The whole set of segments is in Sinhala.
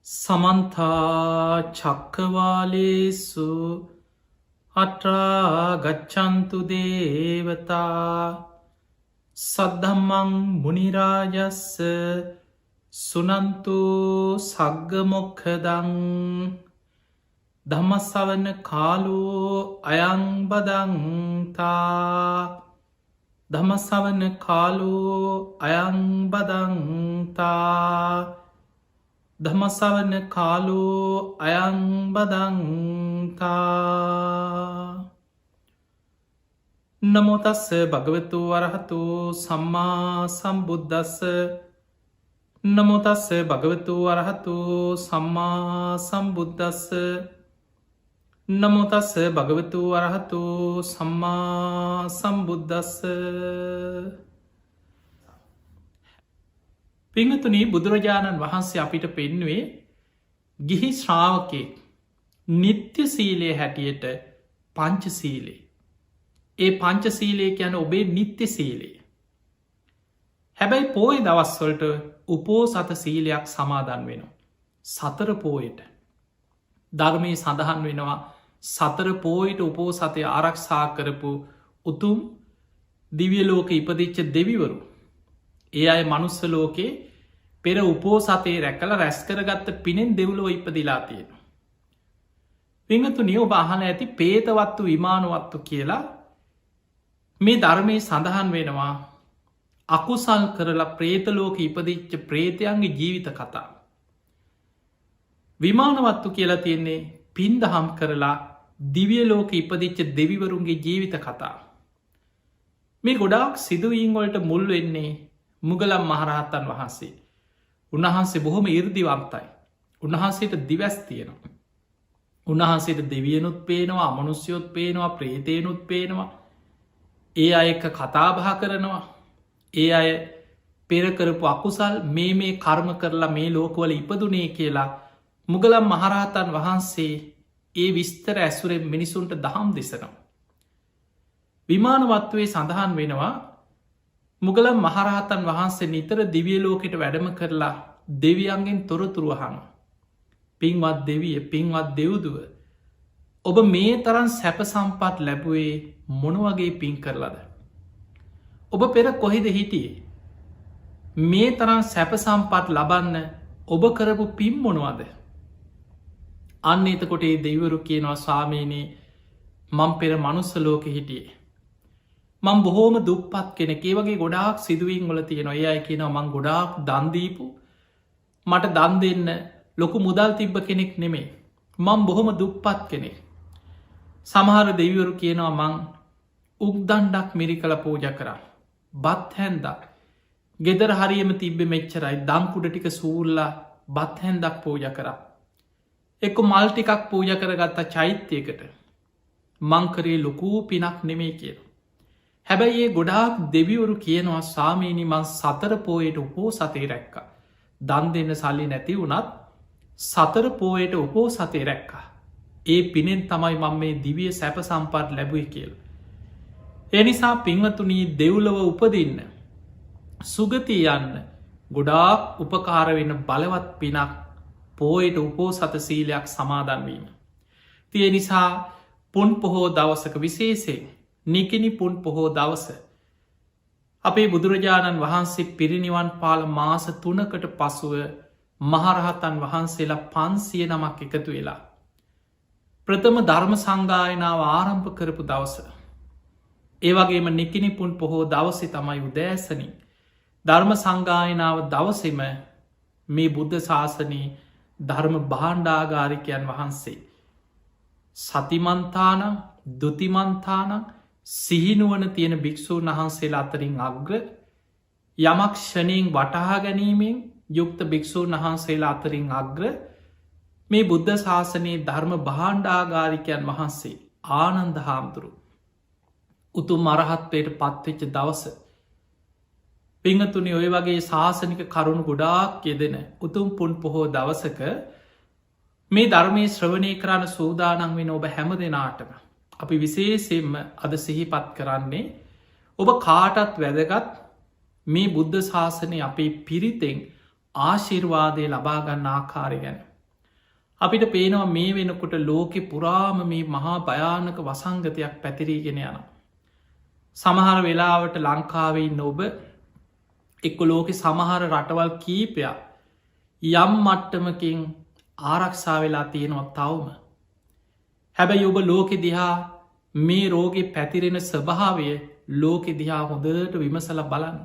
සමන්තා චක්කවාලේසු අට්‍රා ගච්චන්තු දේවතා සද්ධම්මං මුනිරාජස්ස සුනන්තු සග්ගමොක්ඛදං ධම්මස්සවන කාලෝ අයංබදන්තා ධම්මස්සවන කාලෝ අයංබදන්තා ධම්මස්සවන කාලෝ අයංබදන්තා නමෝ තස්ස භගවතු වරහතු සම්මා සම්බුද්දස්ස නමෝ තස්ස භගවතු වරහතු සම්මා සම්බුද්දස්ස නමෝ තස්ස භගවතු වරහතු සම්මා සම්බුද්දස්ස. පිංහතුනී බුදුරජාණන් වහන්සේ අපිට පෙන්නුවේ ගිහි ශ්‍රාවකයෙක් නිත්‍ය සීලය හැටියට පංචසීලේ. ඒ පංචසීලය කියන ඔබේ නිත්‍ය සීලේ. හැබැයි පෝය දවස්වලට උපෝසත සීලයක් සමාදන් වෙනවා. සතර පෝයට ධර්මයේ සඳහන් වෙනවා සතර පෝයට උපෝසතය ආරක්ෂා කරපු උතුම් දිව්‍යලෝක ඉපදිච්ච දෙවිවරු. ඒ අය මනුස්ස ලෝකේ පෙර උපෝසතේ රැකල රැස්කරගත්ත පිනෙන් දෙව්ලෝ ඉපදිලා තියෙන. පිංහතුනිය ඔබ අහන ඇති පේතවත්තු විමානවත්තු කියලා මේ ධර්මයේ සඳහන් වෙනවා අකුසල් කරලා ප්‍රේතලෝක ඉපදිච්ච ප්‍රේතයන්ගේ ජීවිත කතා. විමානවත්තු කියලා තියෙන්නේ පින් දහම් කරලා දිවියලෝක ඉපදිච්ච දෙවිවරුන්ගේ ජීවිත කතා. මේ ගොඩාක් සිදුවීන්වලට මුල් වෙන්නේ මුගලම් මහරහත්තන් වහන්සේ. උන්වහන්සේ බොහොම ඉර්දිවන්තයි. උන්වහන්සේට දිවැස් තියෙනවා. උන්වහන්සේට දෙවියනුත් පේනවා අමනුස්යොත් පේනවා ප්‍රේතයනුත් පේනවා. ඒ අයක කතාබහ කරනවා. ඒ අය පෙරකරපු අකුසල් මේ කර්ම කරලා මේ ලෝකවල ඉපදුනේ කියලා මුගලම් මහරහතන් වහන්සේ ඒ විස්තර ඇසුරෙන් මිනිසුන්ට දහම් දෙසනවා. විමානවත්වේ සඳහන් වෙනවා මුගලම් මහරහතන් වහන්සේ නිතර දිවියලෝකට වැඩම කරලා දෙවියන්ගෙන් තොරතුරුවහන. පින්වත් දෙවිය පින්වත් දෙව්දුව ඔබ මේ තරන් සැප සම්පත් ලැබුවේ මොනවගේ පින් කරලද. ඔබ පෙර කොහෙද හිටියේ මේ තරන් සැප සම්පත් ලබන්න ඔබ කරපු පින් මොනවද. අන්න එතකොට ඒ දෙවරු කියනවා ස්වාමීනී මං පෙර මනුස්ස ලෝක හිටියේ. මං බොහෝම දුප්පත් කෙනෙක් ඒ වගේ ගොඩාක් සිදුවීන් වල තියෙනවා. ඒ අය කියනවා මං ගොඩාක් දන්දීපු මට දන් දෙන්න ලොකු මුදල් තිබ්බ කෙනෙක් නෙමේ. මං බොහොම දුප්පත් කෙනෙක්. සමහර දෙවිවරු කියනවා මං උක්දණ්ඩක් මිරි කළ පූජ කරා. බත් හැන්දක් ගෙදර හරියම තිබ්බෙ මෙච්චරයි දංකුඩ ටික සූල්ලා බත් හැන්දක් පූජ කරා. එක්ක මල් ටිකක් පූජ කරගත්තා චෛත්‍යයකට මංකරේ ලොකූ පිනක් නෙමේ කියන. හැබැයි ඒ ගොඩාක් දෙවිවරු කියනවා සාමීනි මං සතර පෝයට උපෝ සතේ රැක්ක. දන් දෙන්න සල්ලි නැති වුනත් සතර පෝයට උපෝ සතේ රැක්කා. ඒ පිනෙන් තමයි මං මේ දිවිය සැප සම්පත් ලැබුයි කියල. එනිසා පින්වතුනී දෙව්ලව උපදින්න සුගතිය යන්න ගොඩාක් උපකාර වෙන බලවත් පිනක් පෝයට උපෝ සත සීලයක් සමාදන්වීම. තිය නිසා පුන් පොහෝ දවසක විශේෂයෙන් නිකිනි පුන් පොහෝ දවස අපේ බුදුරජාණන් වහන්සේ පිරිනිවන් පාල මාස 3කට පසුව මහරහතන් වහන්සේලා 500 නමක් එකතු වෙලා ප්‍රථම ධර්ම සංගායනාව ආරම්භ කරපු දවස. ඒවගේම නිකිනි පුන් පොහෝ දවසේ තමයි උදෑසනින් ධර්ම සංගායනාව දවසෙම මේ බුද්ධ ශාසනයේ ධර්ම භාණ්ඩාගාරිකයන් වහන්සේ සතිමන්තානං දුතිමන්තානං සිහිනුවන තියෙන භික්‍ෂූන් වහන්සේලා අතරින් අග්‍ර යමක් ෂණයෙන් වටහා ගැනීමෙන් යුක්ත භික්‍ෂූන් වහන්සේලා අතරින් අග්‍ර මේ බුද්ධ ශාසනයේ ධර්ම භාණ්ඩාගාරිකයන් වහන්සේ ආනන්ද හාමුදුරු උතුම් අරහත්වයට පත්වෙච්ච දවස. පිංහතුනි ඔය වගේ ශාසනික කරුණු ගොඩාක් යෙදෙන උතුම් පුන් පොහෝ දවසක මේ ධර්මය ශ්‍රවණය කරන්න සූදානන් වෙන ඔබ හැම දෙනාටම අපි විශේෂයෙන්ම අද සිහිපත් කරන්නේ ඔබ කාටත් වැදගත් මේ බුද්ධ ශාසනය අපේ පිරිතෙන් ආශිර්වාදය ලබාගන්න ආකාරය ගැන. අපිට පේනවා මේ වෙනකොට ලෝකෙ පුරාම මේ මහා භයානක වසංගතයක් පැතිරීගෙන යන. සමහර වෙලාවට ලංකාවේ නොබ එක්ක ලෝකෙ සමහර රටවල් කීපයක් යම් මට්ටමකින් ආරක්ෂා වෙලා තියෙනවත් තවම. හැබැයි ඔබ ලෝකෙ දිහා මේ රෝගෙ පැතිරෙන ස්වභාවය ලෝකෙ දිහා හොඳට විමසල බලන්න.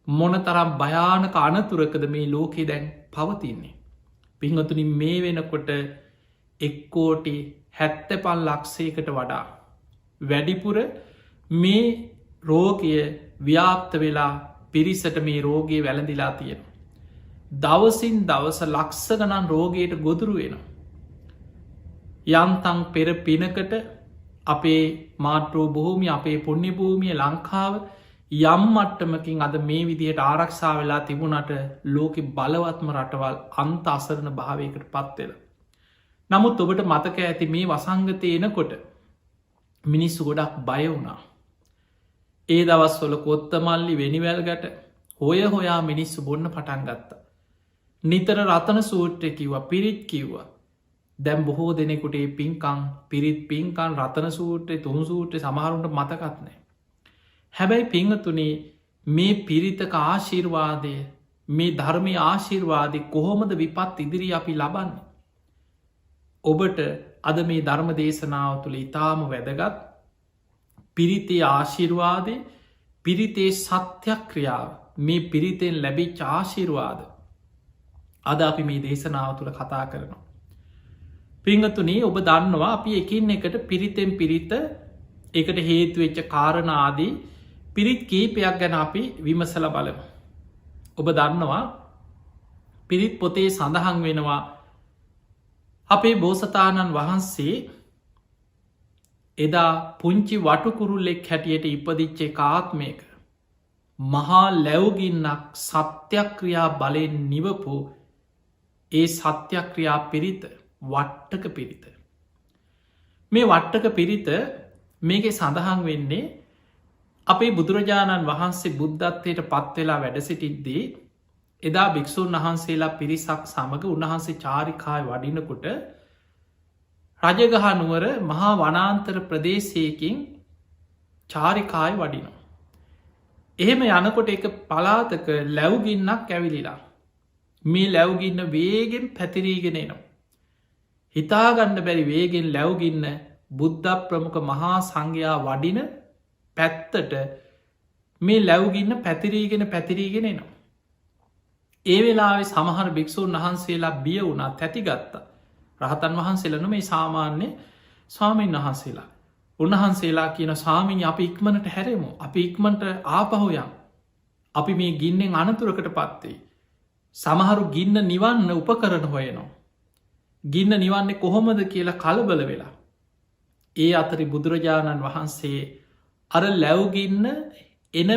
මොන තරම් භයානක අනතුරකද මේ ලෝකෙ දැන් පවතින්නේ. පිංහතුනින් මේ වෙනකොට එක්කෝටි 75,00,000කට වඩා වැඩිපුර මේ රෝගය ව්‍යාප්ත වෙලා පිරිසට මේ රෝගයේ වැළඳිලා තියෙන. දවසින් දවස ලක්ෂ ගණන් රෝගයට ගොදුරු වෙන. යන්තන් පෙර පිනකට අපේ මාට්‍රෝ භූමිය අපේ පුුණ්‍ය භූමිය ලංකාව යම් මට්ටමකින් අද මේ විදිහට ආරක්ෂා වෙලා තිබුණට ලෝකෙ බලවත්ම රටවල් අන්ත අසරණ භාවයකට පත්වෙල. නමුත් ඔබට මතක ඇති මේ වසංගතය එනකොට මිනිස්සු ගොඩක් බය වුණා. ඒ දවස්වල කොත්තමල්ලි වෙනිවැල්ගට හොය හොයා මිනිස්සු බොන්න පටන් ගත්ත. නිතර රතන සූට්‍රය කිව්වා පිරිත් කිව්වා. දැම් බොහෝ දෙනෙකුට පින්කං පිරිත් පින්කන් රතන සූට්‍රය තුන් සූට්‍රය සමහරුන්ට මතකත්නෑ. හැබැයි පිංහතුනේ මේ පිරිතක ආශිර්වාදය මේ ධර්මය ආශිර්වාදය කොහොමද විපත් ඉදිරි අපි ලබන්න. ඔබට අද මේ ධර්ම දේශනාව තුළ ඉතාම වැදගත් පිරිතේ ආශිර්වාදය පිරිතේ සත්‍යයක් ක්‍රියාව මේ පිරිතෙන් ලැබි ආශිර්වාද අද අපි මේ දේශනාව තුළ කතා කරනවා. පිංහතුනේ ඔබ දන්නවා අපි එකින් එකට පිරිතෙන් පිරිත එකට හේතුවෙච්ච කාරණාදී පිරිත් කීපයක් ගැන අපි විමසල බලමු. ඔබ දන්නවා පිරිත් පොතේ සඳහන් වෙනවා අපේ බෝසතාණන් වහන්සේ එදා පුංචි වටුකුරුල්ලෙක් හැටියට ඉපදිච්චේ කාත්මයක මහා ලැව්ගින්නක් සත්‍යක්‍රියා බලෙන් නිවපු ඒ සත්‍යක්‍රියා පිරිත වට්ටක පිරිත. මේ වට්ටක පිරිත මේක සඳහන් වෙන්නේ අපේ බුදුරජාණන් වහන්සේ බුද්ධත්වයට පත්වෙලා වැඩසිටිද්දී එදා භික්‍ෂූන් වහන්සේලා පිරිසක් සමඟ උන්වහන්සේ චාරිකාය වඩිනකොට රජගහනුවර මහා වනාන්තර ප්‍රදේශයකින් චාරිකාය වඩිනවා. එහෙම යනකොට එක පලාතක ලැව්ගින්නක් ඇවිලිලා මේ ලැව්ගින්න වේගෙන් පැතිරීගෙන එනවා. හිතාගන්න බැරි වේගෙන් ලැව්ගින්න බුද්ධ ප්‍රමුඛ මහා සංඝයා වඩින පැත්තට මේ ලැව්ගින්න පැතිරීගෙන එනවා. ඒ වෙලාවේ සමහර භික්‍ෂූන් වහන්සේලා බිය වුණා තැතිගත්ත රහතන් වහන්සේලන මේ සාමාන්‍ය ස්වාමීන් වහන්සේලා උන්වහන්සේලා කියන ස්වාමීන් අපි ඉක්මනට හැරෙමු අපි ඉක්මට ආපහොයම් අපි මේ ගින්නෙන් අනතුරකට පත්වේ. සමහරු ගින්න නිවන්න උපකරන හොයනවා. ගින්න නිවන්නේ කොහොමද කියලා කලබල වෙලා. ඒ අතරි බුදුරජාණන් වහන්සේ අර ලැව්ගින්න එන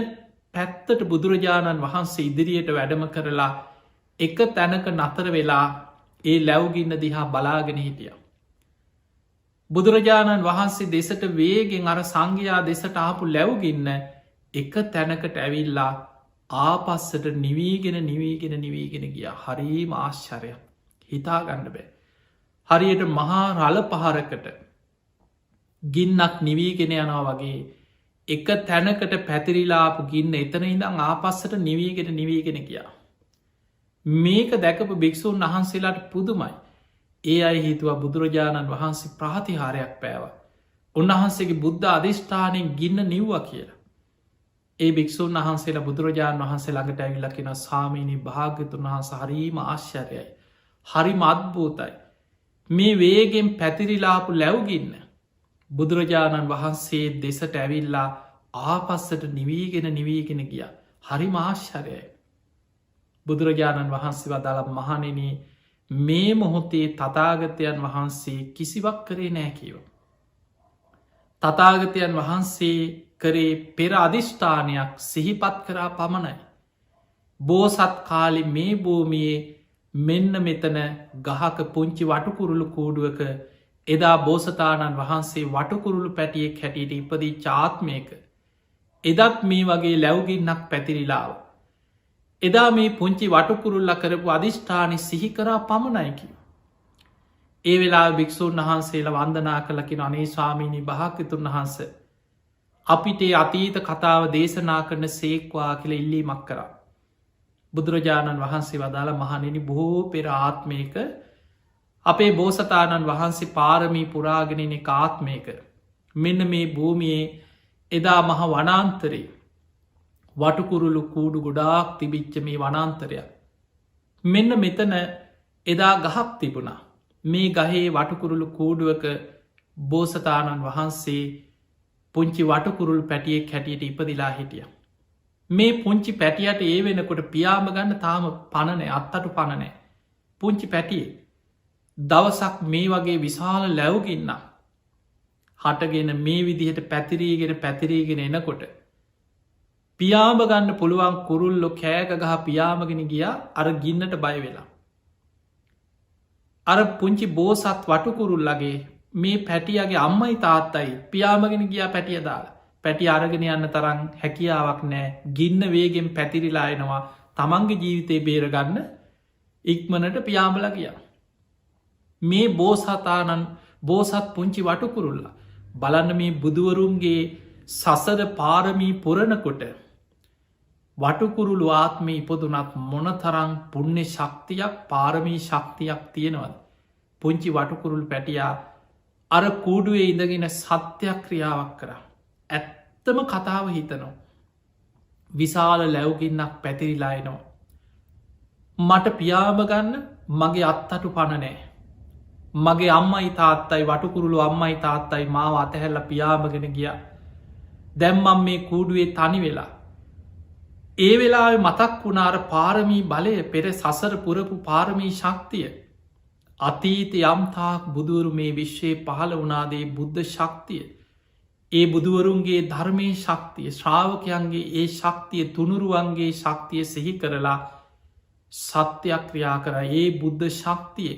පැත්තට බුදුරජාණන් වහන්සේ ඉදිරියට වැඩම කරලා එක තැනක නතර වෙලා ඒ ලැව්ගින්න දිහා බලාගෙන හිටිය. බුදුරජාණන් වහන්සේ දෙසට වේගෙන් අර සංඝයා දෙසට ආපු ලැව්ගින්න එක තැනකට ඇවිල්ලා ආපස්සට නිවීගෙන ගිය හරිම ආශ්චරයක් හිතා ගණ්ඩ බෑ. හරියට මහා රල පහරකට ගින්නක් නිවීගෙන යනවා වගේ එක තැනකට පැතිරිලාපු ගින්න එතන ඉඳං ආපස්සට නිවීගෙන ගියා. මේක දැකපු භික්‍ෂූන් වහන්සේලාට පුදුමයි. ඒ අයි හිතුව බුදුරජාණන් වහන්සේ ප්‍රාතිහාරයක් පෑව. උන්වහන්සේගේ බුද්ධ අධිෂ්ඨානයෙන් ගින්න නිව්ව කියලා. ඒ භික්‍ෂූන් වහන්සේලා බුදුරජාණන් වහන්සේ ළඟට ඇවිල්ලකින සාමීනී භාග්‍යතුන් වහන්ස හරීම ආශ්චර්යයි. හරිම අත්භූතයි. මේ වේගෙන් පැතිරිලාපු ලැව්ගින්න බුදුරජාණන් වහන්සේ දෙසට ඇවිල්ලා ආපස්සට නිවීගෙන ගිය හරි ආශ්චරයයි. බුදුරජාණන් වහන්සේ වදාළ මහනෙන මේ මොහොතේ තථාගතයන් වහන්සේ කිසිවක් කරේ නෑ කියව. තථාගතයන් වහන්සේ කරේ පෙර අධිෂ්ඨානයක් සිහිපත් කරා පමණයි. බෝසත් කාලි මේ භූමියේ මෙන්න මෙතන ගහක පුංචි වටුකුරුළු කූඩුවක එදා බෝසතාණන් වහන්සේ වටකුරුළු පැටියෙක් හැටියට ඉපදී චාත්මයක එදත් මේ වගේ ලැව්ගින්නක් පැතිරිලාව. එදා මේ පුංචි වටකුරුල්ල කරපු අධිෂ්ඨානය සිහිකරා පමණයිකිව. ඒ වෙලා භික්‍ෂූන් වහන්සේලා වන්දනා කළකින අනේ ස්වාමීණී භාග්‍යතුන් වහන්ස අපිට අතීත කතාව දේශනා කරන සේක්වා කියල ඉල්ලීමක් කරා. බුදුරජාණන් වහන්සේ වදාළ මහණෙනි බොහෝ පෙර ආත්මයක අපේ බෝසතාණන් වහන්සේ පාරමී පුරාගෙනන එක ආත්මයක මෙන්න මේ භූමියයේ එදා මහ වනාන්තරේ වටකුරුළු කූඩු ගොඩාක් තිබිච්ච මේ වනාන්තරයක්. මෙන්න මෙතන එදා ගහක් තිබුණා. මේ ගහේ වටකුරුළු කූඩුවක බෝසතාණන් වහන්සේ පුංචි වටකුරුල් පැටියෙක් හැටියට ඉපදිලා හිටිය. මේ පුංචි පැටියට ඒ වෙනකොට පියාම ගන්න තාම පණනෑ අත්තටු පණනෑ. පුංචි පැටියේ දවසක් මේ වගේ විශාල ලැව්ගින්න හටගෙන මේ විදිහට පැතිරීගෙන එනකොට පියාම ගන්න පුළුවන් කුරුල්ලො කෑක ගහ පියාමගෙන ගියා අර ගින්නට බය වෙලා. අර පුංචි බෝසත් වටකුරුල්ලගේ මේ පැටියගේ අම්මයි තාත්තයි පියාමගෙන ගියා පැටිය දාලා පැටි අරගෙන යන්න තරම් හැකියාවක් නෑ ගින්න වේගෙන් පැතිරිලා එනවා තමන්ගේ ජීවිතය බේරගන්න ඉක්මනට පියාමල ගියා. මේ බෝසත් පුංචි වටකුරුල්ල බලන්න මේ බුදුවරුන්ගේ සසර පාරමී පුරණකොට වටකුරුළු ආත්මය ඉපදුනත් මොනතරං පුුණ්‍ය ශක්තියක් පාරමී ශක්තියක් තියෙනවද. පුංචි වටකුරුල් පැටියා අර කූඩුවේ ඉඳගෙන සත්‍යයක් ක්‍රියාවක් කර. ඇත්තම කතාව හිතනවා. විශාල ලැව්ගින්නක් පැතිරිලායනවා. මට පියාම ගන්න මගේ අත්තටු පණනෑ. මගේ අම්මයි තාත්තයි වටකුරුළු අම්මයි තාත්තයි මාව අතහැල්ල පියාමගෙන ගිය. දැම්මම් මේ කූඩුවේ තනි වෙලා. ඒ වෙලාවෙ මතක් වුණාර පාරමී බලය පෙර සසර පුරපු පාරමී ශක්තිය. අතීත යම්තාක් බුදුවරු මේ විශ්වයේ පහළ වනාදේ බුද්ධ ශක්තිය. ඒ බුදුවරුන්ගේ ධර්මය ශක්තිය ශ්‍රාවකයන්ගේ ඒ ශක්තිය තුනුරුවන්ගේ ශක්තිය සිහි කරලා සත්‍යයක් ක්‍රියා කර ඒ බුද්ධ ශක්තිය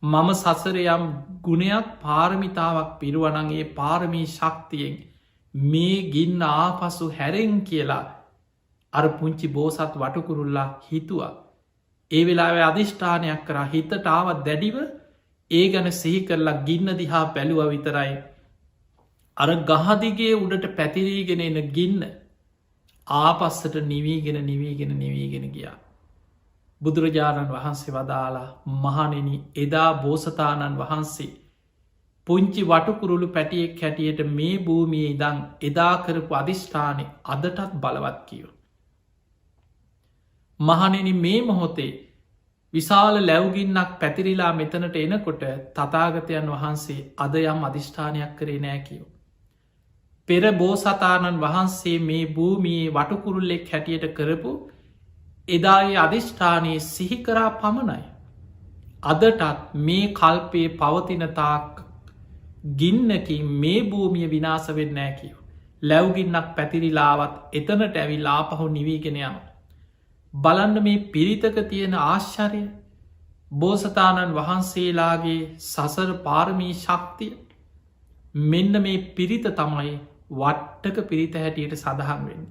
මම සසරයම් ගුණයක් පාරමිතාවක් පිරුවනගේ පාරමී ශක්තියෙන් මේ ගින්න ආපසු හැරෙන් කියලා අර පුංචි බෝසත් වටකුරුල්ලා හිතුවා. ඒ වෙලාව අධිෂ්ඨානයක් කර හිතටාවත් දැඩිව ඒ ගැන සිහි කරලා ගින්න දිහා බැලුව විතරයි. අර ගහදිගේ උඩට පැතිරීගෙන එන ගින්න ආපස්සට නිවීගෙන ගියා. බුදුරජාණන් වහන්සේ වදාලා මහනෙන එදා බෝසතාණන් වහන්සේ පුංචි වටකුරුළු පැටියෙක් හැටියට මේ භූමියේ ඉදං එදා කරපු අධිෂ්ඨානය අදටත් බලවත් කියව. මහනෙන මේ මොහොතේ විශාල ලැව්ගින්නක් පැතිරිලා මෙතනට එනකොට තතාගතයන් වහන්සේ අද යම් අධිෂ්ඨානයක් කරේ නෑ කියෝ. පෙර බෝසතාණන් වහන්සේ මේ භූමියේ වටකුරුල්ලෙක් හැටියට කරපු එදායේ අධිෂ්ඨානයේ සිහිකරා පමණයි. අදටත් මේ කල්පයේ පවතිනතාක් ගින්නකින් මේ භූමිය විනාස වෙන්න ෑ කියෝ. ලැව්ගින්නක් පැතිරිලාවත් එතනට ඇවිල් ආපහු නිවීගෙන යන. බලන්න මේ පිරිතක තියෙන ආශ්චරය බෝසතාණන් වහන්සේලාගේ සසර පාරමී ශක්තිය මෙන්න මේ පිරිත තමයි වට්ටක පිරිත හැටියට සඳහන් වෙන්න.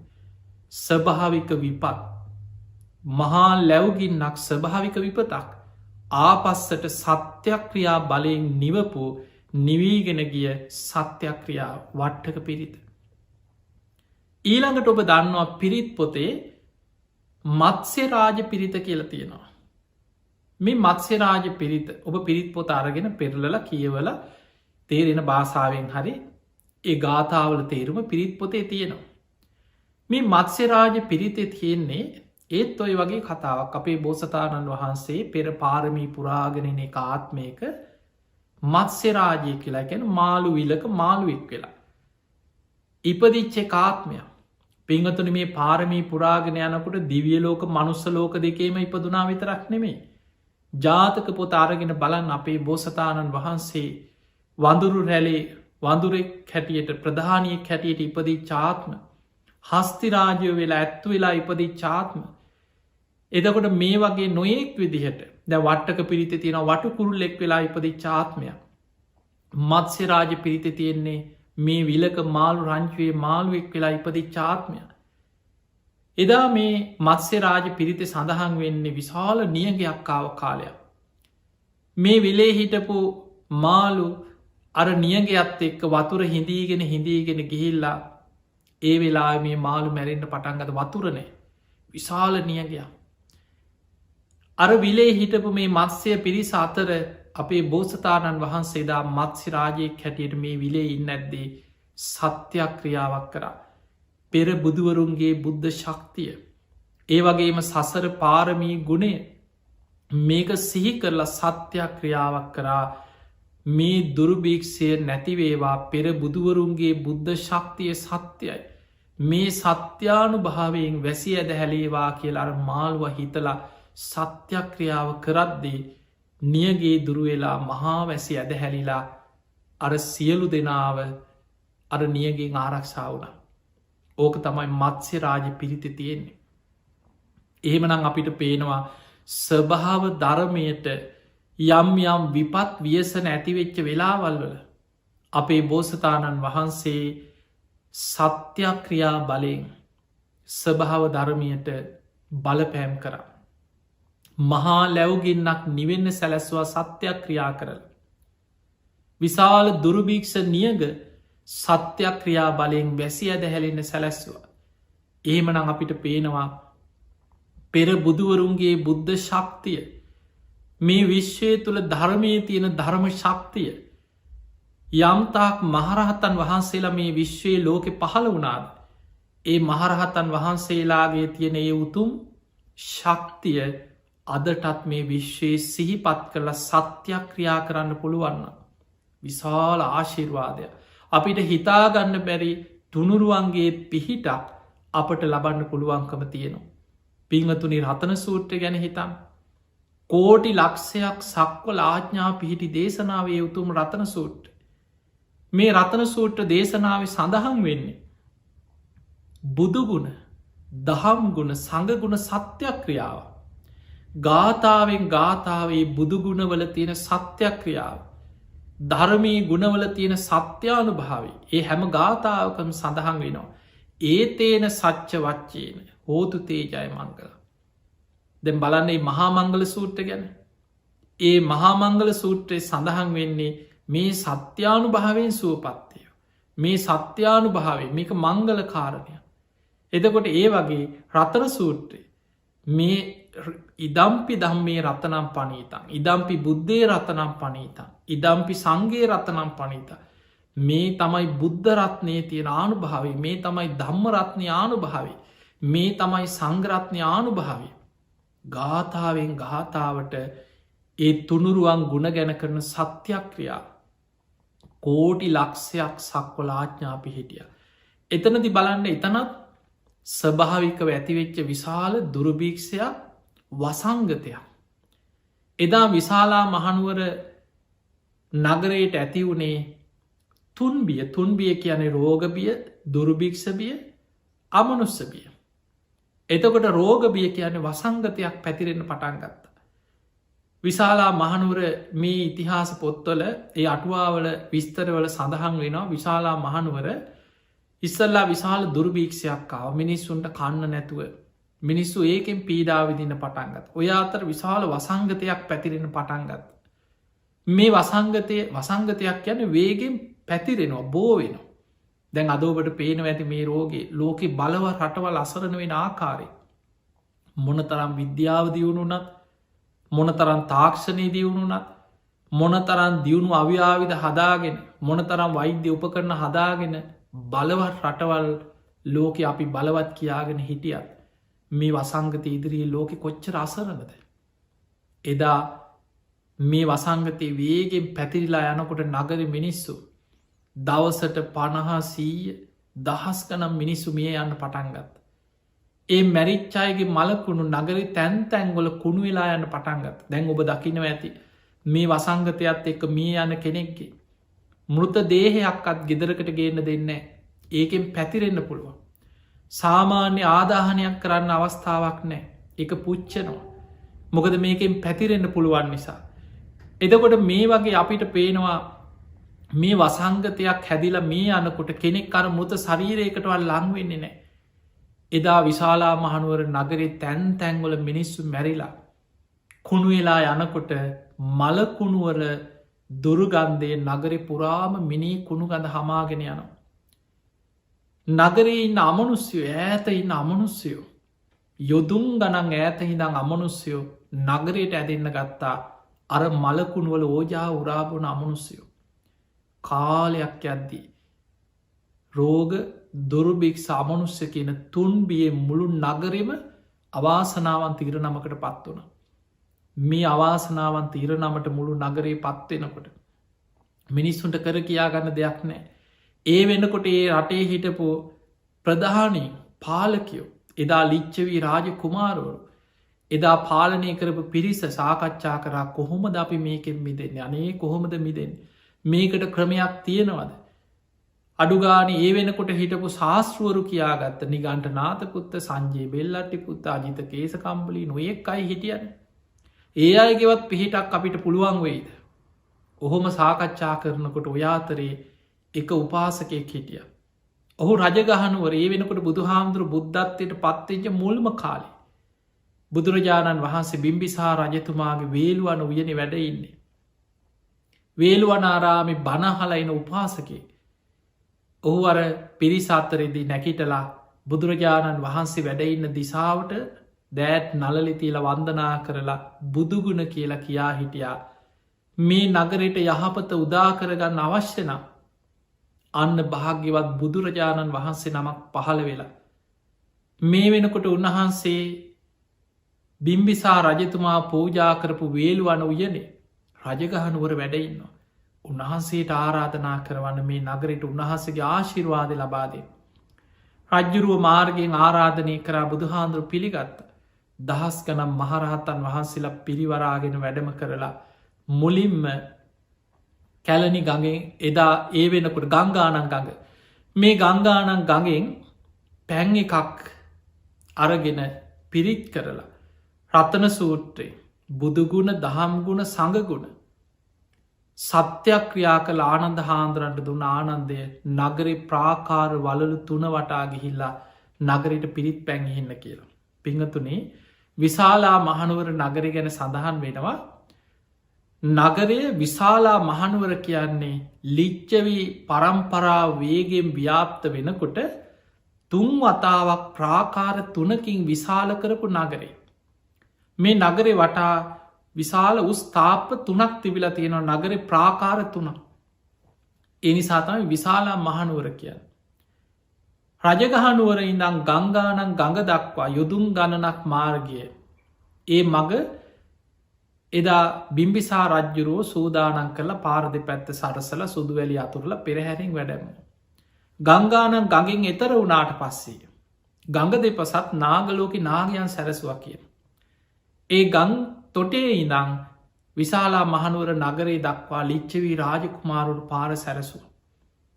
ස්වභාවික විපත් මහා ලැව්ගින්නක් ස්වභාවික විපතක් ආපස්සට සත්‍යක්‍රියා බලයෙන් නිවපු නිවීගෙන ගිය සත්‍යක්‍රියා වට්ටක පිරිත. ඊළඟට ඔබ දන්නවා පිරිත් පොතේ මත්ස්‍ය රාජ පිරිත කියල තියෙනවා. මේ මත්ස්‍ය රාජ පිරිත ඔබ පිරිත් පොත අරගෙන පෙරලල කියවල තේරෙන භාසාාවෙන් හරි ඒ ගාථාවල තේරුම පිරිත් පොතේ තියෙනවා. මේ මත්ස්‍ය රාජ පිරිතෙ තියෙන්නේ ඒත් ඔය වගේ කතාවක් අපේ බෝසතාණන් වහන්සේ පෙර පාරමී පුරාගෙනන එක ආත්මයක මත්ස්‍ය රාජය කියලා ගැන මාළු විලක මාළුවෙක් වෙලා. ඉපදිච්චේ කාත්මයක් පිංහතුන මේ පාරමී පුරාගෙන යනකොට දිවියලෝක මනුස්සලෝක දෙකේම ඉපදුනා විතරක් නෙමේ. ජාතක පොත අරගෙන බලන් අපේ බෝසතාණන් වහන්සේ වඳුරු රැලේ වඳුරෙක් හැටියට ප්‍රධානයක් හැටියට ඉපදී චාත්ම හස්තිරාජය වෙලා ඇත්තු වෙලා ඉපදී චාත්ම. එදකොට මේ වගේ නොයෙක් විදිහට ද වට්ටක පිරිත තියෙන වටු කුරුල්ලෙක් වෙලා ඉපදි චාත්මය. මත්ස්‍ය රාජ පිරිත තියෙන්නේ මේ විලක මාළු රංචුවේ මාළුවෙක් වෙලා ඉපදි චාත්මය. එදා මේ මත්ස්‍ය රාජ පිරිත සඳහන් වෙන්නේ විශාල නියගයක් කාව කාලයක්. මේ විලේ හිටපු මාලු අර නියගයක්ත් එක්ක වතුර හිඳීගෙන ගිහිල්ලා ඒ වෙලා මේ මාළු මැරෙන්ට පටන්ගත වතුරනේ විශාල නියගයක්. අර විලේ හිටපු මේ මත්ස්‍යය පිරිස අතර අපේ බෝසතාණන් වහන්සේදා මත්සි රාජයෙක් හැටියට මේ විලේ ඉන්න ඇද්දේ සත්‍යයක් ක්‍රියාවක් කරා. පෙර බුදුවරුන්ගේ බුද්ධ ශක්තිය. ඒ වගේම සසර පාරමී ගුණය මේක සිහි කරලා සත්‍යයක් ක්‍රියාවක් කරා මේ දුර්භීක්ෂය නැතිවේවා පෙර බුදුවරුන්ගේ බුද්ධ ශක්තිය සත්‍යයි. මේ සත්‍යානු භාවයෙන් වැසි ඇද හැලේවා කියලා අර මාළුව හිතලා සත්‍යක්‍රියාව කරද්දී නියගේ දුරුවෙලා මහා වැසි ඇද හැලිලා අර සියලු දෙනාව අර නියගෙන් ආරක්ෂා වුණ. ඕක තමයි මත්ස්‍ය රාජ පිරිති තියෙන්නේ. එහෙමනම් අපිට පේනවා ස්වභාව ධර්මයට යම් යම් විපත් වියසන ඇතිවෙච්ච වෙලාවල් වල අපේ බෝසතාණන් වහන්සේ සත්‍යක්‍රියා බලයෙන් ස්වභාව ධර්මයට බලපෑම් කරා. මහා ලැව්ගින්නක් නිවෙන්න සැලැස්වා සත්‍යයක් ක්‍රියා කරල. විශාල දුරුභීක්ෂ නියග සත්‍යයක් ක්‍රියා බලයෙන් වැසි ඇද හැලෙන්න සැලැස්වා. එහෙමනම් අපිට පේනවා පෙර බුදුවරුන්ගේ බුද්ධ ශක්තිය මේ විශ්වය තුළ ධර්මය තියෙන ධර්ම ශක්තිය යම්තාක් මහරහතන් වහන්සේලා මේ විශ්වයේ ලෝකෙ පහළ වුණාද ඒ මහරහතන් වහන්සේලාගේ තියෙන ඒ උතුම් ශක්තිය අදටත් මේ විශ්වයේ සිහිපත් කරලා සත්‍යයක් ක්‍රියා කරන්න පුළුවන්න. විශාල ආශිර්වාදය. අපිට හිතාගන්න බැරි තුනුරුවන්ගේ පිහිටක් අපට ලබන්න පුළුවන්කම තියෙනවා. පිංහතුනි රතන සූට්‍ර ගැන හිතම්. කෝටි ලක්ෂයක් සක්වල ආඥා පිහිටි දේශනාවේ උතුම් රතන සූට්‍ර. මේ රතන සූට්‍ර දේශනාව සඳහන් වෙන්නේ. බුදුගුණ දහම් ගුණ සඟගුණ සත්‍යක්‍රියාව. ගාථාවෙන් ගාථාවේ බුදුගුණවල තියෙන සත්‍යක්‍රියාව. ධර්මී ගුණවල තියෙන සත්‍යානු භාවි ඒ හැම ගාථාවකම සඳහන් වෙනවා. ඒතේන සච්ච වච්චේන හෝතු තේජය මංගල. දැම් බලන්නේ මහාමංගල සූට්‍ර ගැන. ඒ මහාමංගල සූත්‍රය සඳහන් වෙන්නේ මේ සත්‍යානු භාවයෙන් සුවපත්තය. මේ සත්‍යානු භාවේ මේක මංගල කාරණය. එදකොට ඒ වගේ රතන සූත්‍රය මේ ඉදම්පි දම්මේ රතනම් පනීතන් ඉදම්පි බුද්ධේ රතනම් පනීතන් ඉදම්පි සංගේ රතනම් පනීත මේ තමයි බුද්ධ රත්නය තියෙන ආනු භාවේ මේ තමයි ධම්ම රත්නය ආනු භාවේ මේ තමයි සංගරත්නය ආනු භාවේ ගාථාවෙන් ගාථාවට ඒ තුනුරුවන් ගුණ ගැන කරන සත්‍යක්‍රියා කෝටි ලක්ෂයක් සක්වල ආඥා පිහිටිය. එතනති බලන්න එතනත් ස්වභාවිකව ඇතිවෙච්ච විශාල දුරුභීක්ෂයක් වසංගතයක්. එදා විශාලා මහනුවර නගරයට ඇති වුණේ තුන්බිය කියන රෝගබිය දුරුභික්ෂබිය අමනුස්සබිය. එතකොට රෝගබිය කියන වසංගතයක් පැතිරෙන පටන්ගත්ත. විශාලා මහනුවර මේ ඉතිහාස පොත්වල ඒ අටුවාවල විස්තරවල සඳහන් වෙනවා විශාලා මහනුවර ඉස්සල්ලා විශාල දුර්භීක්ෂයක්කාව මිනිස්සුන්ට කන්න නැතුව මිනිස්සු ඒකෙන් පීඩාවිදින්න පටන්ගත් ඔය අතර විශාල වසංගතයක් පැතිරෙන පටන්ගත්. මේ වසංගතයක් යන වේගෙන් පැතිරෙනවා බෝ වෙනවා. දැන් අදෝබට පේනව ඇති මේ රෝගේ ලෝකෙ බලව රටවල් අසරණ වෙන ආකාරය. මොනතරම් විද්‍යාව දියුණුනත් මොනතරම් තාක්ෂණය දියුණුනත් මොනතරම් දියුණු අව්‍යාවිධ හදාගෙන මොනතරම් වෛද්‍ය උපකරන හදාගෙන බලවත් රටවල් ලෝකෙ අපි බලවත් කියාගෙන හිටියත් මේ වසංගත ඉදිරියේ ලෝකෙ කොච්චර අසරණද. එදා මේ වසංගතය වේගෙන් පැතිරිලා යනකොට නගර මිනිස්සු දවසට 50 දහස් ගනම් මිනිස්සු මිය යන්න පටන්ගත්. ඒ මැරිච්චායගේ මලකුණු නගරි තැන් තැන්ගොල කුණු වෙලා යන්න පටන්ගත්. දැන් ඔබ දකිනව ඇති මේ වසංගතයත් එක්ක මිය යන කෙනෙක්ගේ මෘත දේහයක්කත් ගෙදරකට ගේන්න දෙන්න ඒකෙන් පැතිරෙන්න පුළුවන්. සාමාන්‍ය ආදාහනයක් කරන්න අවස්ථාවක් නෑ එක පුච්චනවා. මොකද මේකෙන් පැතිරෙන්න පුළුවන් නිසා. එදකොට මේ වගේ අපිට පේනවා මේ වසංගතයක් හැදිල මේ අනකොට කෙනෙක් අර මෘත ශරීරයකටවල් ලංවෙන්නේ නෑ. එදා විශාලා මහනුවර නගරේ තැන් තැන්ගොල මිනිස්සු මැරිලා කුණු වෙලා යනකොට මලකුණුවර දුරුගන්දේ නගරෙ පුරාම මිනී කුණු ගඳ හමාගෙන යනවා. නගරේ ඉන්න අමනුස්්‍යයෝ ඈත ඉන්න අමනුස්්‍යයෝ යොදුන් ගනන් ඈත හිදං අමනුස්්‍යයෝ නගරයට ඇදන්න ගත්තා අර මලකුණුවල ඕජා උරාබුණ අමනුස්්‍යයෝ. කාලයක් යද්දී. රෝග දුරුභික් සාමනුස්්‍ය කියන තුන්බිය මුළු නගරම අවාසනාවන් තීර නමකට පත් වන. මේ අවාසනාවන් තීර නමට මුළු නගරේ පත්වෙනකොට. මිනිස්සුන්ට කර කියාගන්න දෙයක් නෑ. ඒ වෙනකොට ඒ රටේ හිටපු ප්‍රධානී පාලකයෝ එදා ලිච්චවී රාජ කුමාරුවරු එදා පාලනය කරපු පිරිස සාකච්ඡා කරා කොහොමද අපි මේකෙන් මිදෙන්නේ අනේ කොහොමද මිදෙන් මේකට ක්‍රමයක් තියෙනවද. අඩුගාන ඒ වෙනකොට හිටපු ශාස්තෘවරු කියාගත්ත නිගන්ට නාතකුත්ත සංජයේ බෙල්ලටි පුත්ත අජිත කේසකම්බලි නොයෙක් අයි හිටියන. ඒ අයගෙවත් පිහිටක් අපිට පුළුවන් වෙයිද. ඔහොම සාකච්ඡා කරනකොට ඔයාතරේ එක උපාසකයෙක් හිටිය. ඔහු රජගහනුවර ඒ වෙනකොට බුදු හාමුදුරු බුද්ධත්වයට පත්වෙච්ච මුල්ම කාලි. බුදුරජාණන් වහන්සේ බිම්බිසා රජතුමාගේ වේළුවන උයන වැඩඉන්නේ. වේළුවනාරාමි බණහලයින උපාසකේ. ඔහු අර පිරිසාත්තරෙදී නැකිටලා බුදුරජාණන් වහන්සේ වැඩඉන්න දිසාවට දෑත් නලලිතිීල වන්දනා කරලා බුදුගුණ කියලා කියා හිටියා. මේ නගරයට යහපත උදා කරගන්න අවශ්‍යනම් අන්න භාග්‍යවත් බුදුරජාණන් වහන්සේ නමක් පහළ වෙලා. මේ වෙනකොට උන්වහන්සේ බිම්බිසා රජතුමා පූජා කරපු වේළුවන උයනේ රජගහනුවර වැඩඉන්නවා. උන්වහන්සේට ආරාධනා කරවන්න මේ නගරයට උන්වහන්සගේ ආශිර්වාද ලබාදේ. රජ්ජුරුව මාර්ගයෙන් ආරාධනය කරා බුදුහාන්දුරු පිළිගත්ත. දහස් ගනම් මහරහත්තන් වහන්සේලා පිරිවරාගෙන වැඩම කරලා මුලින්ම කැලනි ගඟෙන් එදා ඒ වෙනකොට ගංගානන් ගඟ මේ ගංගානන් ගඟෙන් පැන් එකක් අරගෙන පිරිත් කරලා රතන සූත්‍රයේ බුදුගුණ දහම්ගුණ සඟගුණ සත්‍යක්‍රියා කළ ආනන්ද හාන්දුරන්ට දුන්න ආනන්දය නගරේ ප්‍රාකාර වලලු තුන වටා ගිහිල්ලා නගරයට පිරිත් පැන්හින්න කියලා. පිංහතුනේ විශාලා මහනුවර නගර ගැන සඳහන් වෙනවා. නගරය විශාලා මහනුවර කියන්නේ ලිච්චවී පරම්පරා වේගෙන් ව්‍යාප්ත වෙනකොට තුන් වතාවක් ප්‍රාකාර තුනකින් විශාල කරපු නගරේ. මේ නගරේ වටා විශාල උස්ථාප තුනක් තිබිල තියෙනවා නගර ප්‍රාකාර තුනක්. එනිසාතම විශාලා මහනුවර කියන්න. රජගහනුවර ඉඳං ගංගානන් ගඟ දක්වා යුදුම් ගණනක් මාර්ගය. ඒ මග එදා බිම්බිසා රජ්ජුරුව සූදානන් කරලා පාරදෙ පැත්ත සරසල සුදුවැලි අතුරල පෙරහැරින් වැඩම. ගංගානන් ගඟින් එතර වුණාට පස්සේ. ගඟ දෙපසත් නාගලෝක නාගයන් සැරසුව කියන. ඒ ගං තොටේ ඉඳං විශාලා මහනුවර නගරේ දක්වා ලිච්චවී රාජකුමාරුට පාර සැරසුව.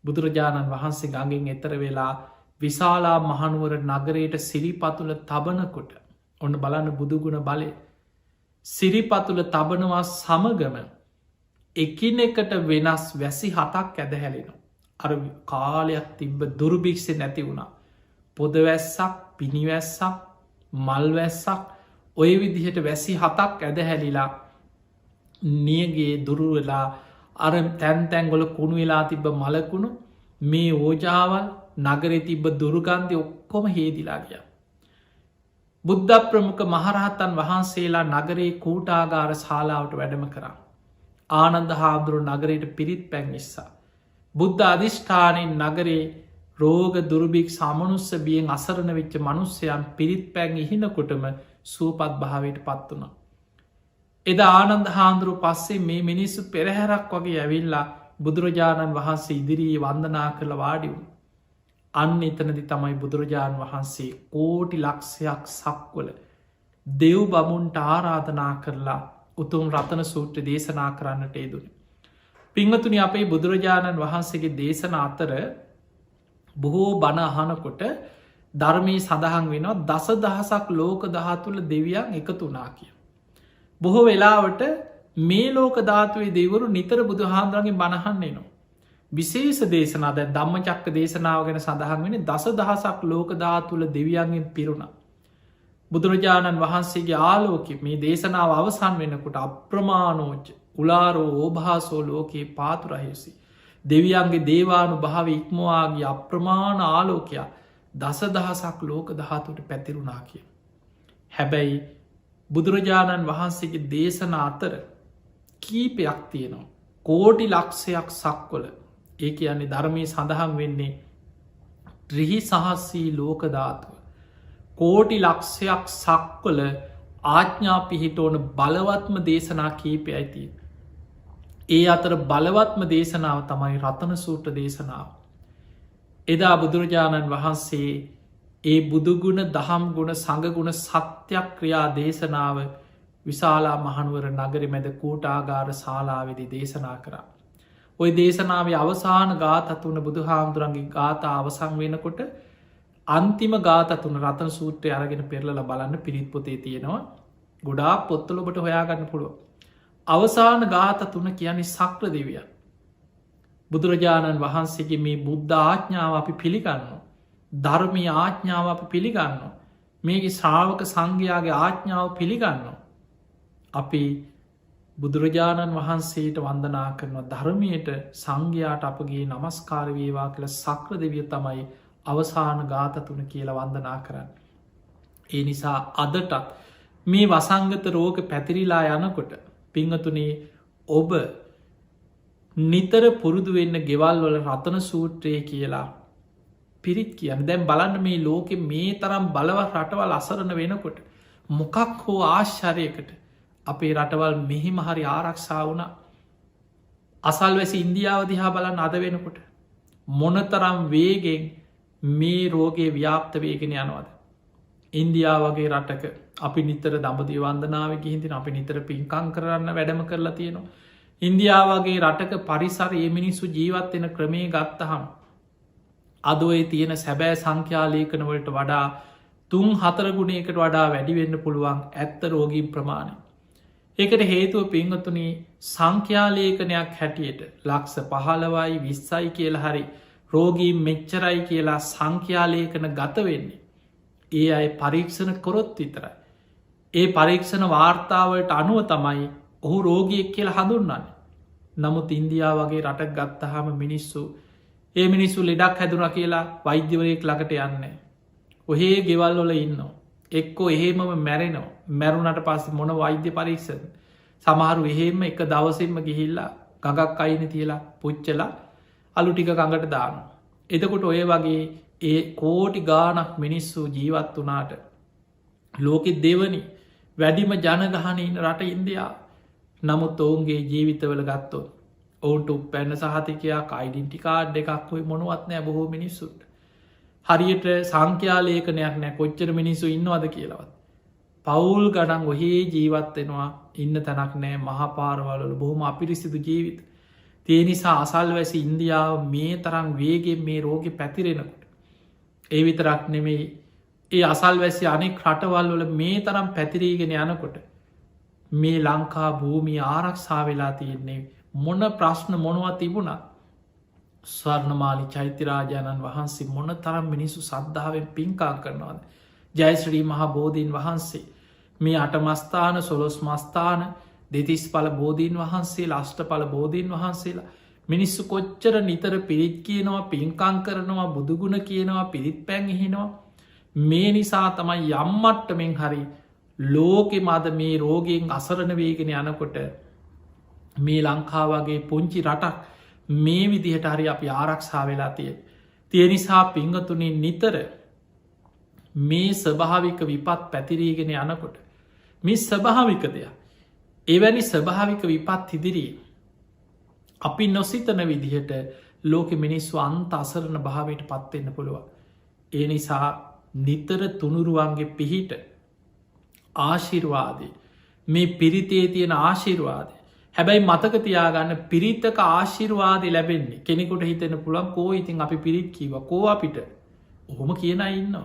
බුදුරජාණන් වහන්සේ ගඟින් එතර වෙලා විශාලා මහනුවර නගරයට සිරිපතුල තබනකොට ඔන්න බලන්න බුදුගුණ බලය සිරිපතුල තබනවා සමගම එකිනෙකට වෙනස් වැසි හතක් ඇදහැලෙන. අර කාලයක් තිබ්බ දුර්භික්ෂ නැති වුණා. පොදවැස්සක් පිණිවැස්සක් මල්වැස්සක් ඔය විදිහට වැසි හතක් ඇදහැලිලා නියගේ දුරුවෙලා අර තැන්තැන්ගොල කුණු වෙලා තිබ්බ මලකුණු මේ ඕජාවල් නගරෙ තිබ්බ දුරුගන්ධය ඔක්කොම හේදිලා ගිය. බුද්ධ ප්‍රමුඛ මහරහත්තන් වහන්සේලා නගරේ කූටාගාර ශාලාවට වැඩම කරා. ආනන්ද හාමුදුරු නගරයට පිරිත් පැන් නිසා. බුද්ධ අධිෂ්ඨානයෙන් නගරේ රෝග දුර්භික් සමනුස්ස බියෙන් අසරණ වෙච්ච මනුස්සයන් පිරිත් පැන් ඉහිනකොටම සූපත් භාවයට පත් වුණා. එදා ආනන්ද හාමුදුරු පස්සේ මේ මිනිස්සු පෙරහැරක් වගේ ඇවිල්ලා බුදුරජාණන් වහන්සේ ඉදිරියේ වන්දනා කළ වාඩිවුණ. අන්න එතනදි තමයි බුදුරජාණන් වහන්සේ කෝටි ලක්ෂයක් සක්වල දෙව් බමුන්ට ආරාධනා කරලා උතුම් රතන සූත්‍ර දේශනා කරන්නට ඒදුන. පිංහතුනි අපේ බුදුරජාණන් වහන්සේගේ දේශන අතර බොහෝ බණ අහනකොට ධර්මී සඳහන් වෙනවා දස දහසක් ලෝක දහතුළ දෙවියන් එකතුනා කිය. බොහෝ වෙලාවට මේ ලෝක ධාතුවේ දෙවරු නිතර බුදු හාන්දුරන්ගේ බණහන්නේ නවා. විශේෂ දේශනාද ධම්ම චක්ක දේශනාව ගැන සඳහන් වෙන දස දහසක් ලෝක ධාතුළ දෙවියන්ගෙන් පිරුණ. බුදුරජාණන් වහන්සේගේ ආලෝක මේ දේශනාව අවසන් වෙනකොට අප්‍රමාණෝච උලාරෝ ඕභාසෝ ලෝකයේ පාතුරහෙසි. දෙවියන්ගේ දේවානු භාව ඉක්මවාගේ අප්‍රමාණ ආලෝකයක් දසදහසක් ලෝක දහතුට පැතිරුණා කිය. හැබැයි බුදුරජාණන් වහන්සේගේ දේශන අතර කීපයක් තියෙනවා. කෝටි ලක්ෂයක් සක්වල ඒ කියන්නේ ධර්මය සඳහන් වෙන්නේ ත්‍රිහි සහස්සී ලෝකධාතුව. කෝටි ලක්ෂයක් සක්වල ආඥා පිහිට ඕන බලවත්ම දේශනා කීපය ඇතිය. ඒ අතර බලවත්ම දේශනාව තමයි රතන සූට්‍ර දේශනාව. එදා බුදුරජාණන් වහන්සේ ඒ බුදුගුණ දහම් ගුණ සඟගුණ සත්‍යයක් ක්‍රියා දේශනාව විශාලා මහනුවර නගරි මැද කූටාගාර ශාලාවෙදි දේශනා කරා. ඔය දේශනාව අවසාන ගාතතුන බුදු හාමුදුරන්ගේ ගාතා අවසං වෙනකොට අන්තිම ගාතතුන රතන සූත්‍රය අරගෙන පෙරලල බලන්න පිරිත් පොතේ තියෙනවා. ගොඩා පොත්තලොබට හොයාගන්න පුළුව. අවසාන ගාතතුන කියන්නේ සක්‍ර දෙවිය. බුදුරජාණන් වහන්සේගේ මේ බුද්ධ ආඥාව අපි පිළිගන්න. ධර්මී ආඥාව අපි පිළිගන්න. මේගේ ශ්‍රාවක සංඝයාගේ ආඥාව පිළිගන්න. අපි බුදුරජාණන් වහන්සේට වන්දනා කරනවා ධර්මයට සංඝයාට අපගේ නමස්කාර වේවා කියල සක්‍ර දෙවිය තමයි අවසාන ගාතතුන කියල වන්දනා කරන්න. ඒ නිසා අදටත් මේ වසංගත රෝග පැතිරිලා යනකොට පිංහතුනේ ඔබ නිතර පුරුදු වෙන්න ගෙවල් වල රතන සූත්‍රය කියලා පිරිත් කියන්න. දැන් බලන්න මේ ලෝකෙ මේ තරම් බලවත් රටවල් අසරණ වෙනකොට මොකක් හෝ ආශ්චරයකට අපේ රටවල් මෙහිම හරි ආරක්ෂා වුණ අසල්වැසි ඉන්දියාව දිහා බලන්න අද වෙනකොට මොනතරම් වේගෙන් මේ රෝගේ ව්‍යාප්ත වේගෙන යනවද. ඉන්දියා වගේ රටක අපි නිතර දඹදිව වන්දනාව ගිහිතින් අපි නිතර පින්කං කරන්න වැඩම කරලා තියෙනවා. ඉන්දියාවගේ රටක පරිසර ඒ මිනිස්සු ජීවත්වෙන ක්‍රමේ ගත්තහම් අදඔය තියෙන සැබෑ සංඛ්‍යාලේකනවලට වඩා 3-4 ගුණයකට වඩා වැඩිවෙන්න පුළුවන් ඇත්ත රෝගී ප්‍රමාණය. ඒකට හේතුව පිංහතුනී සංඛ්‍යාලේකනයක් හැටියට ලක්ෂ 15යි 20යි කියලා හරි රෝගී මෙච්චරයි කියලා සංඛ්‍යාලේකන ගත වෙන්නේ. ඒ අය පරීක්ෂණ කොරොත් විතරයි. ඒ පරීක්ෂණ වාර්තාවලට අනුව තමයි ඔහු රෝගියෙක් කියල හඳුන්නන්න. නමුත් ඉන්දියා වගේ රටක් ගත්තහම මිනිස්සු ඒ මිනිස්සු ලෙඩක් හැදුන කියලා වෛද්‍යවරයෙක් ළඟට යන්න. ඔහේ ගෙවල්ලොල ඉන්න. එක්කෝ එහෙමම මැරෙනවා මැරුණට පස්ස මොන වෛද්‍ය පරීක්ෂණ සමහරු එහෙම එක දවසෙන්ම ගිහිල්ලා ගගක් අයින තියලා පුච්චලා අලු ටික ගඟට දාන. එතකොට ඔය වගේ ඒ කෝටි ගානක් මිනිස්සු ජීවත් වනාට ලෝකෙ දෙවනි වැඩිම ජනගහනඉන්න රට ඉන්දයා. නමුත් ඔවුන්ගේ ජීවිතවල ගත්තොත් ඔවුන්ට උපැන්න සහතිකයක් අයිඩින්ටිකාඩ් එකක් හොයි මොනුවත්නෑ බොහෝ මිනිස්සුට හරියට සංඛ්‍යාලේකනයක් නෑ කොච්චර මිනිස්සු ඉන්නවද කියලවත්. පවුල් ගඩන් ඔහේ ජීවත්වෙනවා ඉන්න තැනක් නෑ මහපාරවලල බොහොම අපිරිසිදු ජීවිත. තිය නිසා අසල් වැසි ඉන්දියාව මේ තරම් වේගෙන් මේ රෝග පැතිරෙනකට. ඒ විතරක් නෙමෙයි ඒ අසල් වැසි අනෙක් රටවල් වල මේ තරම් පැතිරීගෙන යනකොට මේ ලංකා භූමි ආරක්ෂා වෙලා තියෙන්නේ මොන ප්‍රශ්න මොනුවත් තිබුණා. ස්වර්ණමාලි චෛත්‍යරාජාණන් වහන්සේ මොන තරම් මිනිසු සද්ධාවෙන් පින්කා කරනවාද. ජයශ්‍රී මහා බෝධීන් වහන්සේ මේ අටමස්ථාන සොලොස් මස්ථාන දෙතිස් පල බෝධීන් වහන්සේ අෂ්ට පල බෝධීන් වහන්සේලා මිනිස්සු කොච්චර නිතර පිරිත් කියනවා පින්කං කරනවා බුදුගුණ කියනවා පිරිත් පැන් එහෙනවා. මේ නිසා තමයි යම්මට්ටමෙන් හරි ලෝකෙ මද මේ රෝගයෙන් අසරණ වේගෙන යනකොට මේ ලංකාවගේ පුංචි රටක් මේ විදිහට හරි අපි ආරක්ෂා වෙලා තිය. තිය නිසා පිංහතුනේ නිතර මේ ස්වභාවික විපත් පැතිරීගෙන යනකොට මේ ස්වභාවික දෙයක් එවැනි ස්වභාවික විපත් ඉදිරී අපි නොසිතන විදිහට ලෝක මිනිස්සු අන්ත අසරණ භාවයට පත්වෙන්න පුළුව. ඒ නිසා නිතර තුනුරුවන්ගේ පිහිට ආශිර්වාදය මේ පිරිතේ තියෙන ආශිර්වාදය හැබැයි මතකතියාගන්න පිරිත්තක ආශිර්වාදය ලැබෙන්නේ කෙනෙකුට හිතෙන පුළන් කෝ ඉතින් අපි පිරිත් කීව කෝ අපිට ඔහොම කියන ඉන්න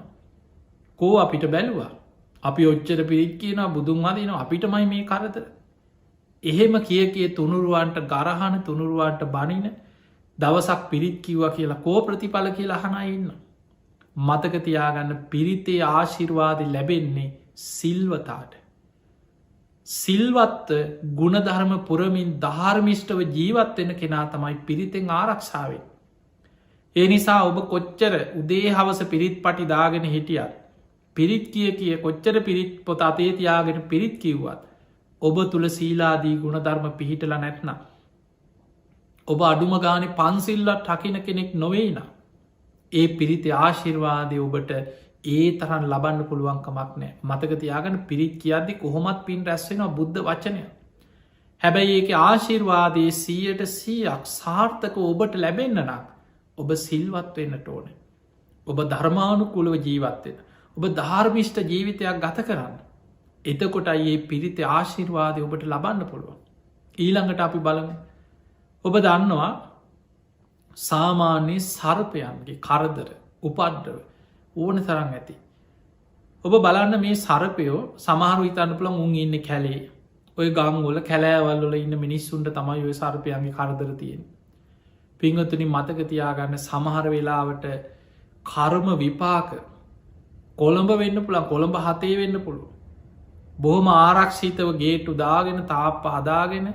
කෝ අපිට බැලවා අපි ඔච්චර පිරිත් කියන බුදුන් අදන අපිටමයි මේ කරතර එහෙම කිය තුනුරුවන්ට ගරහන තුනුරුවන්ට බනින දවසක් පිරිත් කිව්ව කියලා කෝ ප්‍රතිඵල කියලා හන ඉන්න මතකතියාගන්න පිරිතේ ආශිර්වාදය ලැබෙන්නේ සිල්වතාට සිල්වත් ගුණධර්ම පුරමින් ධාර්මිෂ්ටව ජීවත්වෙන කෙනා තමයි පිරිතෙන් ආරක්ෂාවෙන්. ඒ නිසා ඔබ කොච්චර උදේ හවස පිරිත් පටි දාගෙන හිටියත් පිරිත් කිය කොච්චර පිරිත් පොත අතේ තියාගෙන පිරිත් කිව්වත් ඔබ තුළ සීලාදී ගුණධර්ම පිහිටල නැත්නම්. ඔබ අඩුම ගානෙ පන්සිල්ලත් හකින කෙනෙක් නොවෙයින. ඒ පිරිත ආශිර්වාදය ඔබට ඒ තරන් ලබන්න පුළුවන්කමක් නෑ. මතක තියාගන පිරිත් කියද්දි කොහොමත් පින් රැස්සෙනවා බුද්ධ වචනය. හැබැයි ඒක ආශිර්වාදයේ 100% සාර්ථක ඔබට ලැබෙන්න්න නම් ඔබ සිල්වත් වෙන්නට ඕන. ඔබ ධර්මානුකුලව ජීවත්වෙන. ඔබ ධර්මිෂ්ට ජීවිතයක් ගත කරන්න. එතකොටයි ඒ පිරිත ආශිර්වාදය ඔබට ලබන්න පුළුවන්. ඊළඟට අපි බලමු. ඔබ දන්නවා සාමාන්‍ය සර්පයන්ගේ කරදර උපද්දව ඕන තරන් ඇති. ඔබ බලන්න මේ සරපයෝ සමහරු ඉතන්න පුළන් උන් ඉන්න කැලේ ඔය ගංගොල කැලෑවල්ල ඉන්න මිනිස්සුන්ට තමයි ඔය සර්පයන්ගේ කරදර තියෙන්. පිංහතුනි මතක තියාගන්න සමහර වෙලාවට කර්ම විපාක කොළඹ වෙන්න පුළන් කොළඹ හතේ වෙන්න පුළුව. බොහොම ආරක්ෂිතව ගේටු දාගෙන තාප්ප හදාගෙන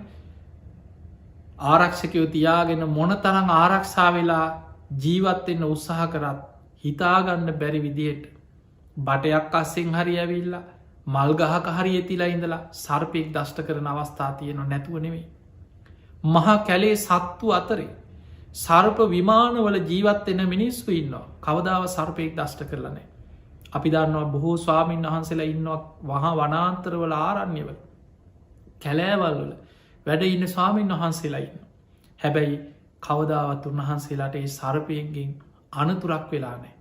ආරක්ෂකයෝ තියාගෙන මොන තරං ආරක්ෂා වෙලා ජීවත්වෙන්න උත්සාහ කරත් හිතාගන්න බැරි විදියට බටයක් අස්සෙන් හරි ඇවිල්ලා මල්ගහක හරි ඇතිලා ඉඳලා සර්පයෙක් දෂ්ට කරන අවස්ථා තියෙන නැතුව නෙවෙයි. මහා කැලේ සත්තු අතරේ සර්ප විමානවල ජීවත්වෙන මිනිස්සු ඉන්නවා කවදාව සර්පයෙක් දෂ්ට කරලනෑ. අපි දන්නවා බොහෝ ස්වාමීන් වහන්සේලා ඉන්නවා වහා වනාන්තරවල ආරන්නේවල කැලෑවල්වල වැඩ ඉන්න ස්වාමීන් වහන්සේලා ඉන්න. හැබැයි කවදාවත් උන්වහන්සේලාට ඒ සර්පයෙන්ගෙන් අනතුරක් වෙලානෑ.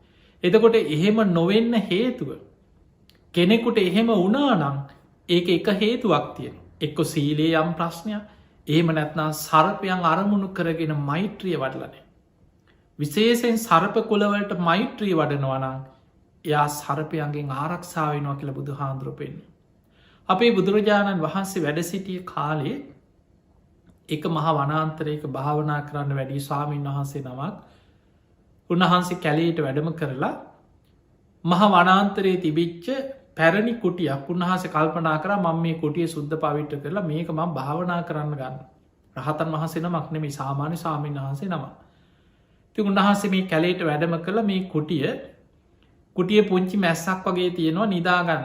එතකොට එහෙම නොවෙන්න හේතුව කෙනෙකුට එහෙම වනානං ඒක එක හේතුවක් තියෙන. එක්කො සීලේ යම් ප්‍රශ්නයක් එහෙම නැත්නා සර්පයන් අරමුණු කරගෙන මෛත්‍රිය වඩලනේ. විශේෂෙන් සර්ප කොළවලට මෛත්‍රී වඩනවනං එයා සර්පයන්ගෙන් ආරක්ෂාවෙනවා කියල බුදු හාන්දුරපෙන්න්න. අපේ බුදුරජාණන් වහන්සේ වැඩ සිටිය කාලේ එක මහ වනාන්තරයක භාවනා කරන්න වැඩි ස්වාමීන් වහන්සේ නමක් උන්වහන්සේ කැලේට වැඩම කරලා මහ වනාන්තරයේ තිබිච්ච පැරණි කුටියක් උන්වහස කල්පනා කර මම මේ කුටිය සුද්ධ පවිට්ට කරලා මේක ම භාවනා කරන්න ගන්න රහතන් වහසෙන මක්නෙම සාමාන්‍ය සාමීන් වහන්සේ නම ති උන්වහන්සේ මේ කැලේට වැඩම කළ මේ කුටිය පුංචි මැස්සක් වගේ තියෙනවා නිදාගන්න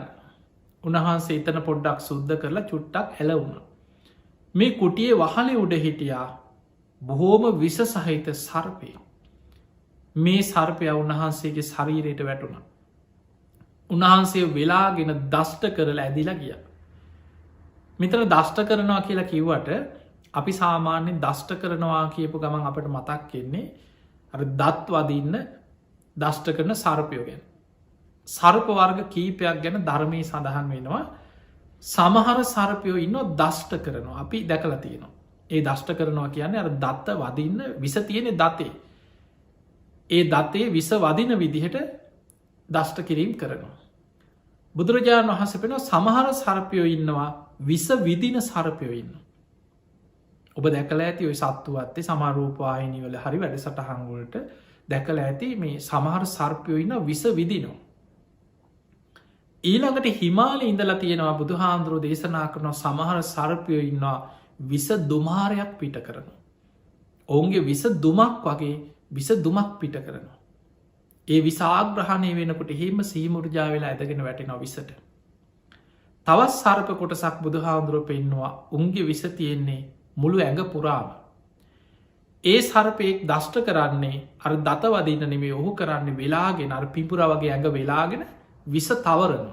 උන්වහන්සේ එතන පොඩ්ඩක් සුද්ධ කරලා චුට්ටක් ඇලවුණ මේ කුටියේ වහලේ උඩ හිටියා බොහෝම විස සහිත සර්පය මේ සර්පය උන්වහන්සේගේ ශරීරයට වැටුණ. උන්වහන්සේ වෙලාගෙන දෂ්ට කරලා ඇදිලා ගිය. මෙතන දෂ්ට කරනවා කියලා කිව්වට අපි සාමාන්‍යෙන් දෂ්ට කරනවා කියපු ගමන් අපට මතක් කෙන්නේ දත් වදින්න දෂ්ට කරන සර්පයෝගෙන්. සර්ප වර්ග කීපයක් ගැන ධර්මය සඳහන් වෙනවා සමහර සර්පයෝ ඉන්න දෂ්ට කරනවා අපි දැකලා තියෙනවා. ඒ දෂ්ට කරනවා කියන්නේ දත්ත වදින්න විස තියෙන දතේ. ඒ දතේ විස වදින විදිහට දෂ්ට කිරීම් කරනවා. බුදුරජාණන් වහස පෙන සමහර සර්පයෝ ඉන්නවා විස විදින සර්පයෝ ඉන්න. ඔබ දැකල ඇති ඔය සත්තුවත්තේ සමාරූපවාහිනිවල හරි වැඩ සටහන්ගලට දැකල ඇති මේ සමහර සර්පයෝ ඉන්න විස විදිනවා. ඊළඟට හිමාල ඉඳලා තියෙනවා බුදු හාන්දුරුව දේශනා කරන සමහර සර්පයෝ ඉන්නවා විස දුමාරයක් පිට කරනවා. ඔවුන්ගේ විස දුමක් වගේ විස දුමක් පිට කරනවා. ඒ විසාග්‍රහණය වෙනකොට හෙම සීමුරජා වෙලා ඇදගෙන වැටෙන විසට. තවත් සර්ප කොටසක් බුදු හාන්දුරුව පෙන්නවා උන්ගේ විස තියෙන්නේ මුළු ඇඟ පුරාම. ඒ සර්පයෙක් දෂ්ට කරන්නේ අර දත වදින්න නෙමේ ඔහු කරන්නේ වෙලාගෙන අර පිපුර වගේ ඇඟ වෙලාගෙන විස තවරන.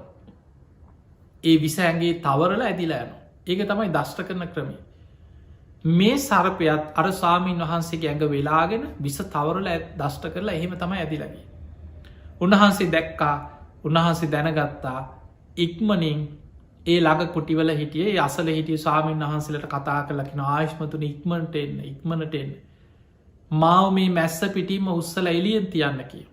ඒ විස ඇගේ තවරල ඇදිලා යන. ඒක තමයි දෂ්ට කරන ක්‍රමේ. මේ සර්පයත් අර සාමීන් වහන්සේ ඇඟ වෙලාගෙන විස තවරල දෂ්ට කරලා එහෙම තමයි ඇදිලගේ. උන්වහන්සේ දැක්කා උන්වහන්සේ දැනගත්තා ඉක්මනින් ඒ ළඟ කුටිවල හිටියේ අසල හිටිය සාමීන් වහන්සේලට කතා කරලකින ආයශ්මතුන ඉක්මට එන්න ඉක්මනට එන්න. මාව මේ මැස්ස පිටීම උත්සල එලියෙන් තියන්න කිය.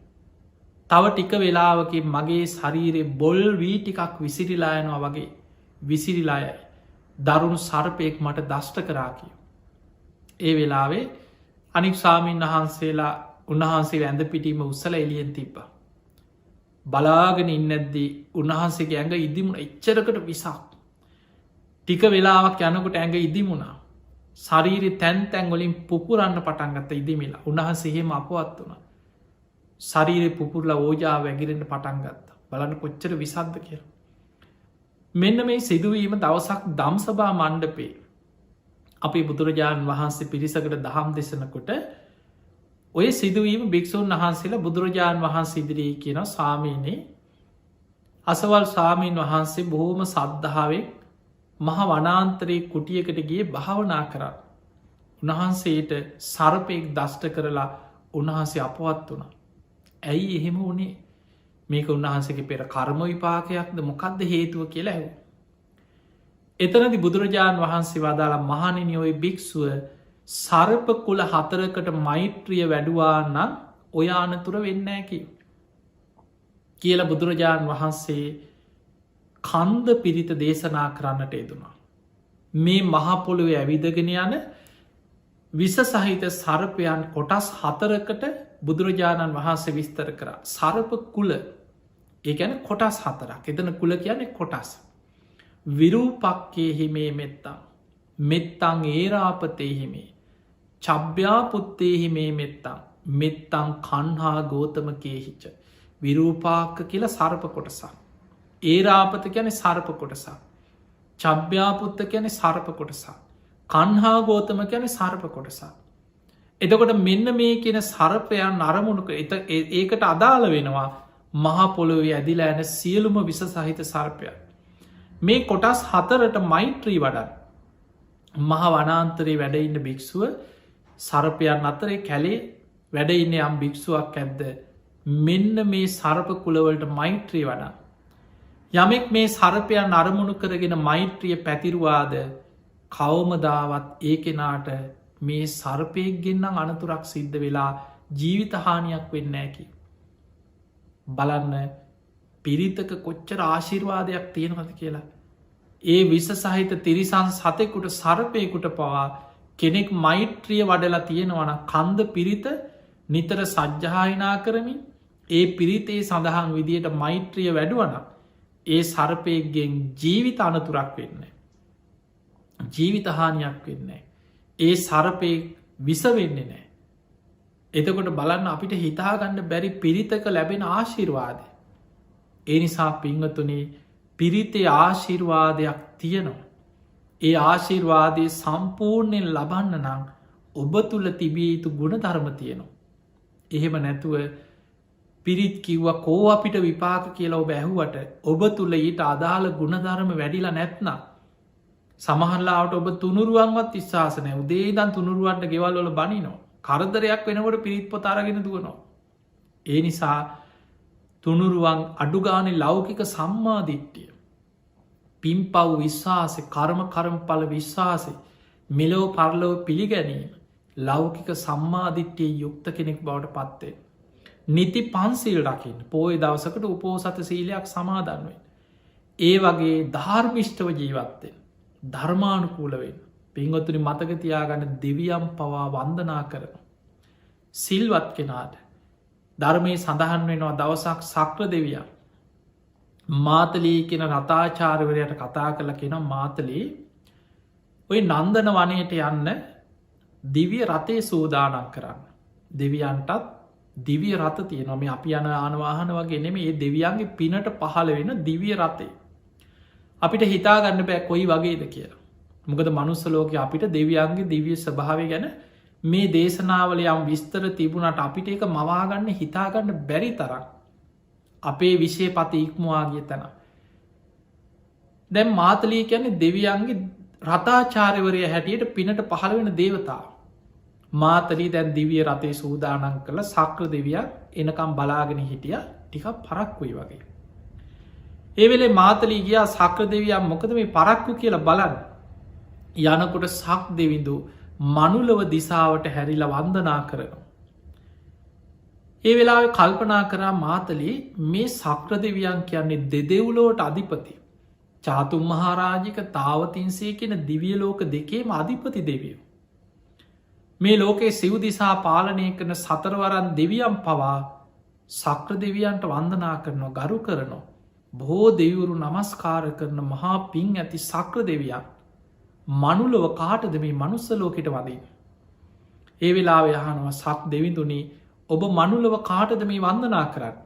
තව ටික වෙලාවකින් මගේ ශරීරෙ බොල් වී ටිකක් විසිරිලායනවා වගේ විසිරිලායයි දරුණු සර්පයෙක් මට දෂ්ට කරා කිය. ඒ වෙලාවේ අනික් සාමීන් වහන්සේලා උන්වහන්සේ ඇඳ පිටීම උත්සල එලියෙන් තිබ්බ. බලාගෙන ඉන්නැද්දී උන්වහන්සේගේ ඇඟ ඉදිමුණ එච්චරකට විසක්. ටික වෙලාවක් යනකොට ඇඟ ඉදිමුණා. ශරීරෙ තැන් තැන්ගොලින් පුපුරන්න පටන්ගත්ත ඉදිමිලා උන්වහන්සේහෙම අපවත් වුණ. ශරීරෙ පුපුරලා ඕජාව වැගිරෙන්ට පටන්ගත්ත බලන්න කොච්චර විසද්ද කියල. මෙන්න මේ සිදුවීම දවසක් දම්සභා මණ්ඩපේ අපේ බුදුරජාණන් වහන්සේ පිරිසකට දහම් දෙසනකොට ඔය සිදුවීම භික්‍ෂූන් වහන්සේලා බුදුරජාණන් වහන්සේ ඉදිරී කියන සාමීනයේ අසවල් සාමීන් වහන්සේ බොහෝම සද්ධාවෙන් මහ වනාන්තරයේ කුටියකට ගිය භාවනා කරන්න. උන්වහන්සේට සර්පයෙක් දෂ්ට කරලා උන්වහන්සේ අපවත් වුණ. ඇයි එහෙම වනේ මේක උන්වහන්සේගේ පෙර කර්ම විපාකයක්ද මොකක්ද හේතුව කියලා ඇව. එතනදි බුදුරජාණන් වහන්සේ වදාලා මහනිනියෝයි භික්‍ෂුව සර්ප කුල 4කට මෛත්‍රිය වැඩුවා නම් ඔය අනතුර වෙන්න ඇකි. කියල බුදුරජාණන් වහන්සේ කන්ද පිරිත දේශනා කරන්නට යෙදුනා. මේ මහපොළුව ඇවිදගෙන යන විස සහිත සර්පයන් කොටස් 4කට බුදුරජාණන් වහන්සේ විස්තර කර සර්ප කුල ඒගැන කොටස් 4ක් එතන කුල කියන්නේ කොටස්. විරූපක්කේහිමේ මෙත්තං මෙත්තං ඒරාපතේහිමේ චබ්‍යාපුත්තේහිමේ මෙත්තං මෙත්තං කන්හා ගෝතමකේහිච විරූපාක්ක කියල සර්ප කොටසක්. ඒරාපත ගැන සර්ප කොටසක්. චබ්‍යාපුත්ත ගැන සර්ප කොටසක්. කන්හා ගෝතම ගැන සර්ප කොටසක්. එතකොට මෙන්න මේ කියන සර්පයන් අරමුණක ඒකට අදාළ වෙනවා මහපොළොවේ ඇදිලා ඇන සියලුම විස සහිත සර්පයක්. මේ කොටස් 4ට මෛත්‍රී වඩන් මහ වනාන්තරයේ වැඩඉන්න භික්‍ෂුව සර්පයන් අතරේ කැලේ වැඩඉන්න යම් භික්‍ෂුවක් ඇද්ද මෙන්න මේ සර්ප කුලවලට මෛත්‍රී වඩා. යමෙක් මේ සර්පයන් අරමුණු කරගෙන මෛත්‍රිය පැතිරුවාද කවමදාවත් ඒ කෙනාට මේ සර්පයෙක් ගෙන්න්නම් අනතුරක් සිද්ධ වෙලා ජීවිතහානියක් වෙන්න ඇකි. බලන්න පිරිතක කොච්චර ආශිර්වාදයක් තියෙනවද කියලා. ඒ විස සහිත තිරිසන් සතෙකුට සර්පයකුට පවා කෙනෙක් මෛත්‍රිය වඩලා තියෙනවන කන්ද පිරිත නිතර සජ්්‍යායනා කරමින් ඒ පිරිතේ සඳහන් විදියට මෛත්‍රිය වැඩුවන ඒ සර්පයක්ගෙන් ජීවිත අනතුරක් වෙන්න. ජීවිතහානියක් වෙන්න. ඒ සර්පයෙක් විස වෙන්නේ නෑ. එතකොට බලන්න අපිට හිතාගන්න බැරි පිරිතක ලැබෙන ආශිර්වාදය. ඒ නිසා පිංහතුනේ පිරිතේ ආශිර්වාදයක් තියෙනවා. ඒ ආශිර්වාදය සම්පූර්ණයෙන් ලබන්න නම් ඔබ තුළ තිබිය යුතු ගුණ ධර්ම තියෙනවා. එහෙම නැතුව පිරිත් කිව්ව කෝ අපිට විපාක කියලා ඔබ ඇහුවට ඔබ තුළ ඊට අදාළ ගුණධර්ම වැඩිලා නැත්නම් සමහරලාට ඔබ තුනුරුවන්වත් විශ්වාසනය උදේදන් තුනුරුවන්ට ගෙවල්වල බනිනෝ කරදරයක් වෙනකොට පිරිත් පොතාරගෙන දුවනවා. ඒ නිසා තුනුරුවන් අඩුගානෙ ලෞකික සම්මාධිට්ටිය පින් පව් විශ්වාසය කර්ම විශ්වාසය මෙලෝ පරලෝ පිළිගැනීම ලෞකික සම්මාධිට්්‍යය යුක්ත කෙනෙක් බවට පත්වේ. නිති පන්සිල් රකින්න පෝය දවසකට උපෝසත සීලයක් සමාදන්වෙන්. ඒ වගේ ධර්මිෂ්ටව ජීවත්තෙන් ධර්මානුකූලවෙන් පින්ගොතුනි මතකතියාගන්න දෙවියම් පවා වන්දනා කරන. සිල්වත් කෙනාට ධර්මය සඳහන් වෙනවා දවසක් සක්‍ර දෙවියන් මාතලී කෙන රතාචාරවරයට කතා කළ කෙන මාතලී ඔය නන්දන වනයට යන්න දිවිය රතේ සූදානන් කරන්න. දෙවියන්ටත් දිවිය රත තියනොම අපි යන ආනවාහන වගේ නෙම ඒ දෙවියන්ගේ පිනට පහළ වෙන දිවිය රතේ. අපිට හිතාගන්න බෑ කොයි වගේද කියලා. මොකද මනුස්සලෝක අපිට දෙවියන්ගේ දිවිය ස්භාව ගැන මේ දේශනාවල යම් විස්තර තිබුණට අපිට එක මවාගන්න හිතාගන්න බැරි තරක් අපේ විෂය පත ඉක්මවාගේ තැන. දැම් මාතලී කියන්නේ දෙවියන්ගේ රතාචාරවරය හැටියට පිනට පහළ වෙන දේවතාව. මාතලී දැන් දිවිය රතේ සූදානන් කළ සක්‍ර දෙවිය එනකම් බලාගෙන හිටිය ටිකක් පරක්කුයි වගේ. ඒවෙලේ මාතලී ගියා සක්‍ර දෙවියම් මොකද මේ පරක්කු කියලා බලන්න යනකොට සක් දෙවිඳු මනුලව දිසාවට හැරිලා වන්දනා කරනවා. ඒ වෙලා කල්පනා කරා මාතලී මේ සක්‍ර දෙවියන් කියන්නේ දෙදෙව්ලෝට අධිපති චාතුම් මහාරාජික තාවතින්සේ කියෙන දිවියලෝක දෙකේම අධිපති දෙවියෝ. මේ ලෝකයේ සිව් දිසා පාලනය කරන සතරවරන් දෙවියම් පවා සක්‍ර දෙවියන්ට වන්දනා කරනවා ගරු කරනවා. බොහෝ දෙවුරු නමස්කාර කරන මහා පින් ඇති සක්‍ර දෙවියන් මනුලොව කාටද මේ මනුස්ස ලෝකෙට වදින්. ඒ වෙලා යහනවා සක් දෙවිඳුනි ඔබ මනුලොව කාටද මේ වන්දනා කරන්න.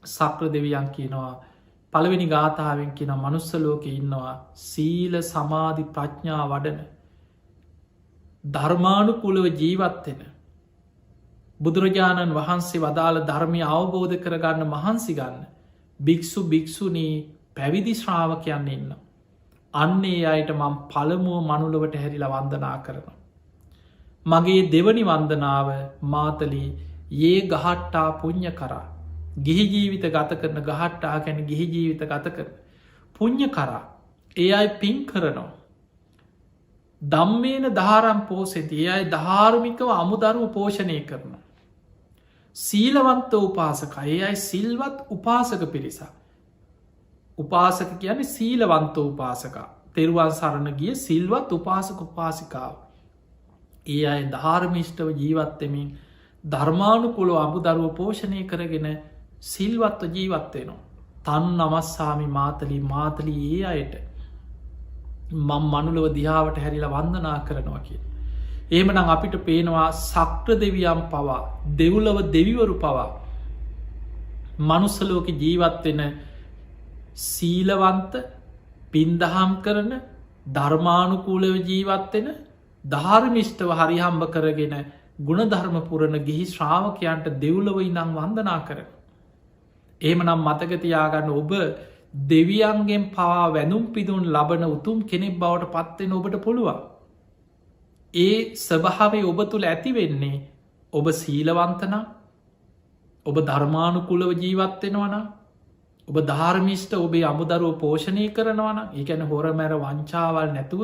සක්‍ර දෙවියන් කියනවා පළවෙනි ගාථාවෙන් කියන මනුස්ස ලෝකෙ ඉන්නවා සීල සමාධි ප්‍රඥා වඩන ධර්මානුකූලව ජීවත්වෙන බුදුරජාණන් වහන්සේ වදාළ ධර්මය අවබෝධ කරගන්න මහන්සි ගන්න භික්‍ෂු භික්‍ෂුණී පැවිදි ශ්‍රාවකයන් ඉන්න. අන්නේ අයට මං පළමුුව මනුලවට හැරිලා වන්දනා කරනවා. මගේ දෙවනි වන්දනාව මාතලී ඒ ගහට්ටා පුං්ඥ කරා ගිහි ජීවිත ගත කරන ගහට්ටා ගැන ගිහි ජීවිත ගත කරන පුං්ඥ කරා ඒ අයි පින් කරනවා. දම්මේන ධාරම් පෝසෙති ඒ අයි ධාර්මිකව අමුදරුව පෝෂණය කරන. සීලවන්ත උපාසක ඒ අයි සිල්වත් උපාසක පිරිසා. උපාසක කියන්නේ සීලවන්ත උපාසකා තෙරුවන් සරණ ගිය සිල්වත් උපාසක උපාසිකාව. ඒ අය ධාර්මිෂ්ටව ජීවත්තමින් ධර්මානුකුලෝ අමුදරුව පෝෂණය කරගෙන සිල්වත්ව ජීවත්වෙනවා. තන් නමස්සාමි මාතලී ඒ අයට මං මනුලව දිහාවට හැරිලා වන්දනා කරනවා කිය. ඒමනං අපිට පේනවා සක්‍ර දෙවියම් පවා දෙව්ලව දෙවිවරු පවා මනුස්සලෝක ජීවත්වෙන සීලවන්ත පින්දහම් කරන ධර්මානුකූලව ජීවත්වෙන ධාර්මිෂ්ටව හරිහම්බ කරගෙන ගුණධර්ම පුරණ ගිහි ශ්‍රාවකයන්ට දෙව්ලව ඉඳං වන්දනා කරන. ඒමනම් මතකතියාගන්න ඔබ දෙවියන්ගෙන් පවා වැනුම් පිදුන් ලබන උතුම් කෙනෙක් බවට පත්වෙන ඔබට පුළුවන්. ඒ ස්වභාවේ ඔබ තුළ ඇතිවෙන්නේ ඔබ සීලවන්තන ඔබ ධර්මානුකුලව ජීවත්වෙනවන ඔබ ධර්මිෂ්ට ඔබේ අමුදරුව පෝෂණය කරනවන ඒකැන හොර මැර වංචාවල් නැතුව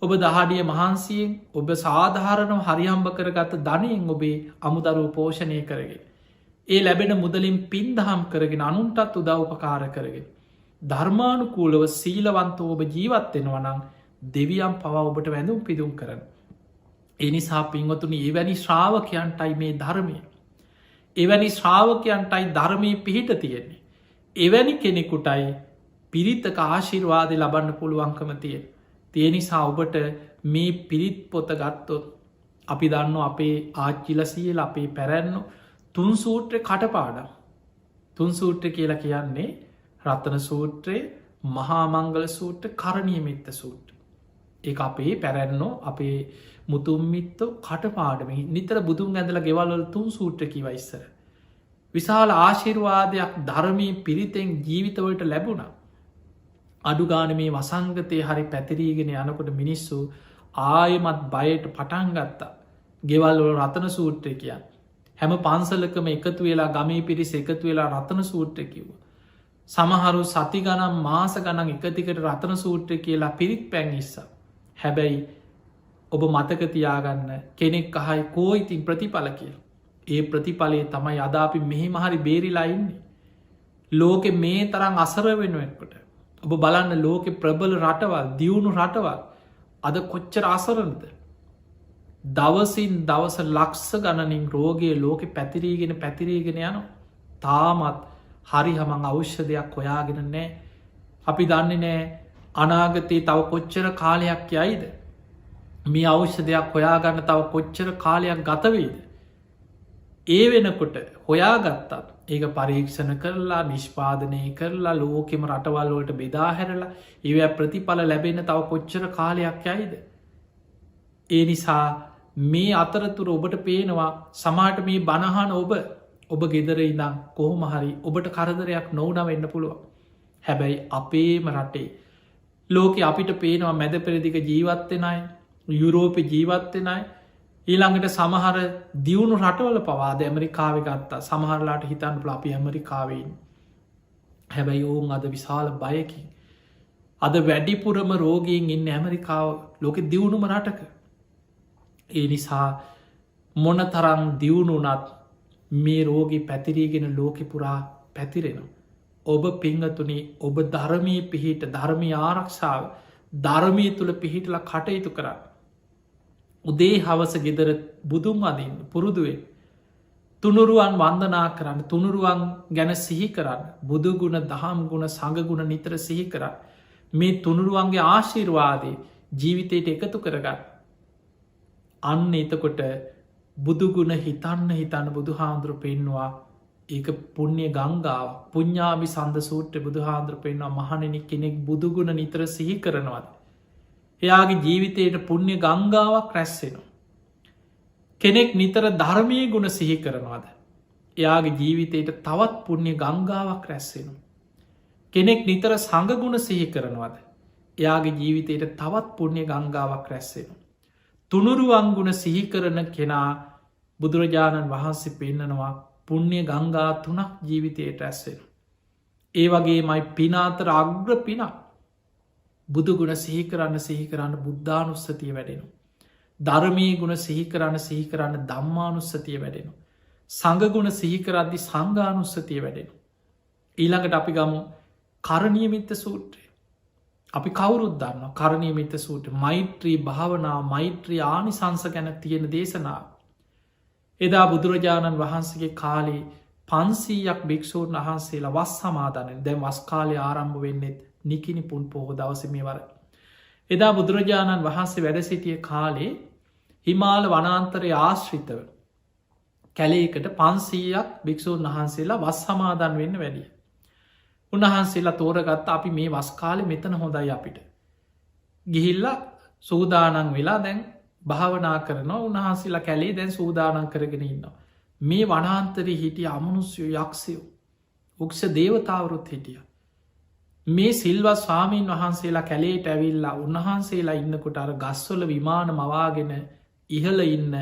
ඔබ දහඩිය මහන්සියෙන් ඔබ සාධාරණව හරිහම්භ කරගත ධනයෙන් ඔබේ අමුදරුව පෝෂණය කරගෙන. ඒ ලැබෙන මුදලින් පින් දහම් කරගෙන අනුන්ටත් උදව්පකාර කරගෙන. ධර්මානුකූලව සීලවන්ත ඔබ ජීවත්වෙනවනං දෙවියම් පවා ඔබට වැඳුම් පිදුම් කරන. එනිසා පින්වතුනි එවැනි ශ්‍රාවකයන්ටයි මේ ධර්මය. එවැනි ශ්‍රාවකයන්ටයි ධර්මය පිහිට තියෙන්නේ. එවැනි කෙනෙකුටයි පිරිත්තක ආශිර්වාදය ලබන්න පුළුවන්කම තියෙන. තියනිසා ඔබට මේ පිරිත් පොත ගත්තොත් අපි දන්න අපේ ආච්චිලසියල අපේ පැරැන්නු තුන් සූත්‍රය කටපාඩම්. තුන් සූත්‍ර කියලා කියන්නේ රත්තන සූත්‍රයේ මහාමංගල සූට්‍ර කරණීයමිත්ත සූට්‍ර. ඒ අපේ පැරැන්නෝ අපේ මුතුම්මිත්තෝ කටපාඩම නිතර බුදුන් ඇඳල ගෙවල්වල තුන් සූට්‍ර කිවයිස්සර. විශාල ආශිර්වාදයක් ධර්මී පිරිතෙන් ජීවිතවලට ලැබුණ. අඩුගාන මේ වසංගතය හරි පැතිරීගෙන යනකොට මිනිස්සු ආයමත් බයට පටන්ගත්තා. ගෙවල්වල රතන සූට්‍රය කියන්න. හැම පන්සලකම එකතු වෙලා ගමේ පිරිස එකතු වෙලා රතන සූට්‍ර කිව්ව. සමහරු සති ගනම් මාස ගණන් එකතිකට රතන සූට්‍ර කියලා පිරිත් පැන් ඉස්සා. හැබැයි ඔබ මතකතියාගන්න කෙනෙක් අහයි කෝයිතින් ප්‍රතිඵල කියල. ඒ ප්‍රතිඵලේ තමයි අදාපි මෙහි මහරි බේරිලාඉන්නේ. ලෝකෙ මේ තරම් අසර වෙනුවෙන්කොට. ඔබ බලන්න ලෝකෙ ප්‍රබල රටවල් දියුණු රටවල් අද කොච්චර අසරනද. දවසින් දවස ලක්ෂ ගණනින් රෝගය ලෝකෙ පැතිරීගෙන යන තාමත් හරි හමං අවශ්‍යදයක් හොයාගෙන නෑ. අපි දන්නේ නෑ අනාගතයේ තව කොච්චර කාලයක් යයිද. මේ අවශ්‍යදයක් හොයාගන්න තව කොච්චර කාලයක් ගතවේද. ඒ වෙනකොට හොයාගත්තත් ඒක පරීක්ෂණ කරලා නිෂ්පාදනය කරලා ලෝකෙම රටවල්ලෝට බෙදාහැරලා ඒවැ ප්‍රතිඵල ලැබෙන තව කොච්චර කාලයක් යයිද. ඒ නිසා මේ අතරතුර ඔබට පේනවා සමාට මේ බණහන ඔබ ගෙදර ඉඳං කොහොම හරි ඔබට කරදරයක් නොවන වෙන්න පුළුවන්. හැබැයි අපේම රටේ ලෝකෙ අපිට පේනවා මැද පෙරදික ජීවත්වෙනයි යුරෝපය ජීවත්වෙනයි ඊළඟට සමහර දියුණු රටවල පවාද ඇමරිකාව ගත්තා සමහරලාට හිතන් ප්ලාපි ඇමරිකාවෙන්. හැබැයි ඔවුන් අද විශාල බයකින්. අද වැඩිපුරම රෝගයෙන් ඉන්න ඇමරිකාව ලෝකෙ දියුණුම රටක. ඒ නිසා මොන තරම් දියුණුනත් මේ රෝගී පැතිරීගෙන ලෝකෙ පුරා පැතිරෙනවා. ඔබ පිංහතුනි ඔබ ධර්මී පිහිට ධර්මී ආරක්ෂාව ධර්මී තුළ පිහිටල කටයුතු කරන්න. උදේ හවස ගෙදර බුදුන් අදින්න පුරුදුවෙන් තුනුරුවන් වන්දනා කරන්න තුනුරුවන් ගැන සිහි කරන්න බුදුගුණ දහම් ගුණ සඟගුණ නිතර සිහි කරන්න මේ තුනුරුවන්ගේ ආශිර්වාදය ජීවිතයට එකතු කරගන්න. අන්න එතකොට බුදුගුණ හිතන්න බුදු හාමුදුරු පෙන්වා ඒක පුුණ්‍ය ගංගාව පුඤ්ඥාවි සන්ද සූට්‍ර බුදු හාන්දුර පෙන්වා මහණෙනි කෙනෙක් බුදුගුණ නිතර සිහි කරනවද. එයාගේ ජීවිතයට පුුණ්‍ය ගංගාවක් රැස්සෙනවා. කෙනෙක් නිතර ධර්මය ගුණ සිහි කරනවාද. එයාගේ ජීවිතයට තවත් පුුණ්‍ය ගංගාවක් රැස්සෙනවා. කෙනෙක් නිතර සඟගුණ සිහි කරනවාද. එයාගේ ජීවිතයට තවත් පුුණ්‍ය ගංගාවක් රැස්සෙනවා. තුනුරුවන්ගුණ සිහිකරන කෙනා බුදුරජාණන් වහන්සේ පෙන්නනවා පුුණ්‍ය ගංගා තුනක් ජීවිතයට ඇස්සෙන. ඒ වගේ මයි පිනාතර අග්‍ර පිනක් බුදුගුණ සිහිකරන්න බුද්ධානුස්සතිය වැඩෙනු. ධර්මී ගුණ සිහිකරන්න දම්මානුස්සතිය වැඩෙනු. සඟගුණ සිහිකරද්දි සංගානුස්සතිය වැඩෙනු. ඊළඟට අපි ගමු කරණීයමිත්ත සූත්‍රය. අපි කවුරුද්දන්න කරණීයමිත්ත සූට මෛත්‍රී භාවනා මෛත්‍රී ආනිසංස ගැන තියෙන දේශනා. එදා බුදුරජාණන් වහන්සේගේ කාලේ 500ක් භික්‍ෂූන් වහන්සේලා වස් සමාධනය දැ වස්කාලය ආරම්භ වෙන්නෙත් නිකිනි පුන් පොහෝ දවසමේ වර. එදා බුදුරජාණන් වහන්සේ වැඩ සිටිය කාලේ හිමාල වනාන්තරය ආශ්‍රිතව කැලේකට 500ක් භික්‍ෂූන් වහන්සේලා වස් සමාධන් වෙන්න වැඩිය. උන්වහන්සේලා තෝරගත්ත අපි මේ වස්කාලෙ මෙතන හොඳයි අපිට. ගිහිල්ල සූදානන් වෙලා දැන් භාවනා කරන උන්වහන්සේලා කැලේ දැන් සූදානන් කරගෙන ඉන්නවා. මේ වනාන්තරී හිටිය අමනුස්යෝ යක්ෂයෝ උක්ෂ දේවතාවරුත් හිටිය. මේ සිල්වත් ස්වාමීන් වහන්සේලා කැලේට ඇවිල්ලා උන්වහන්සේලා ඉන්නකොට අර ගස්වල විමාන මවාගෙන ඉහල ඉන්න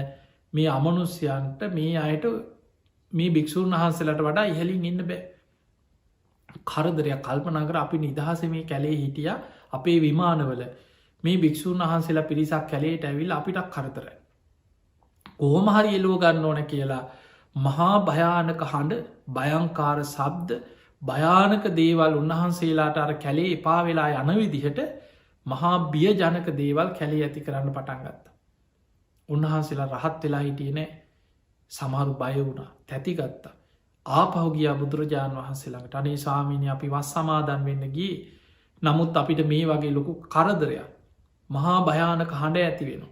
මේ අමනුස්්‍යයන්ට මේ අයට මේ භික්‍ෂූන් වහන්සේලට වඩා ඉහලින් ඉන්න බෑ. කරදරයක් කල්පනගර අපි නිදහස මේ කැලේ හිටිය අපේ විමානවල මේ භික්‍ෂූන් වහන්සේලා පිරිසක් කැලේට ඇවිල් අපිට කරදර. කෝමහරි එලෝ ගන්න ඕන කියලා මහා භයානක හඬ භයංකාර සබ්ද භයානක දේවල් උන්වහන්සේලාට අර කැලේ එපා වෙලා යන විදිහට මහා බිය ජනක දේවල් කැලේ ඇති කරන්න පටන්ගත්ත. උන්වහන්සේලා රහත් වෙලා හිටියනෑ සමහරු බය වුණා තැතිගත්තා. ආපහුගිය බුදුරජාණන් වහන්සේලාට අනේ ස්වාමීනය අපි වස් සමාදන් වෙන්න ගිය නමුත් අපිට මේ වගේ ලොකු කරදරයක් මහා භයානක හඬ ඇති වෙන.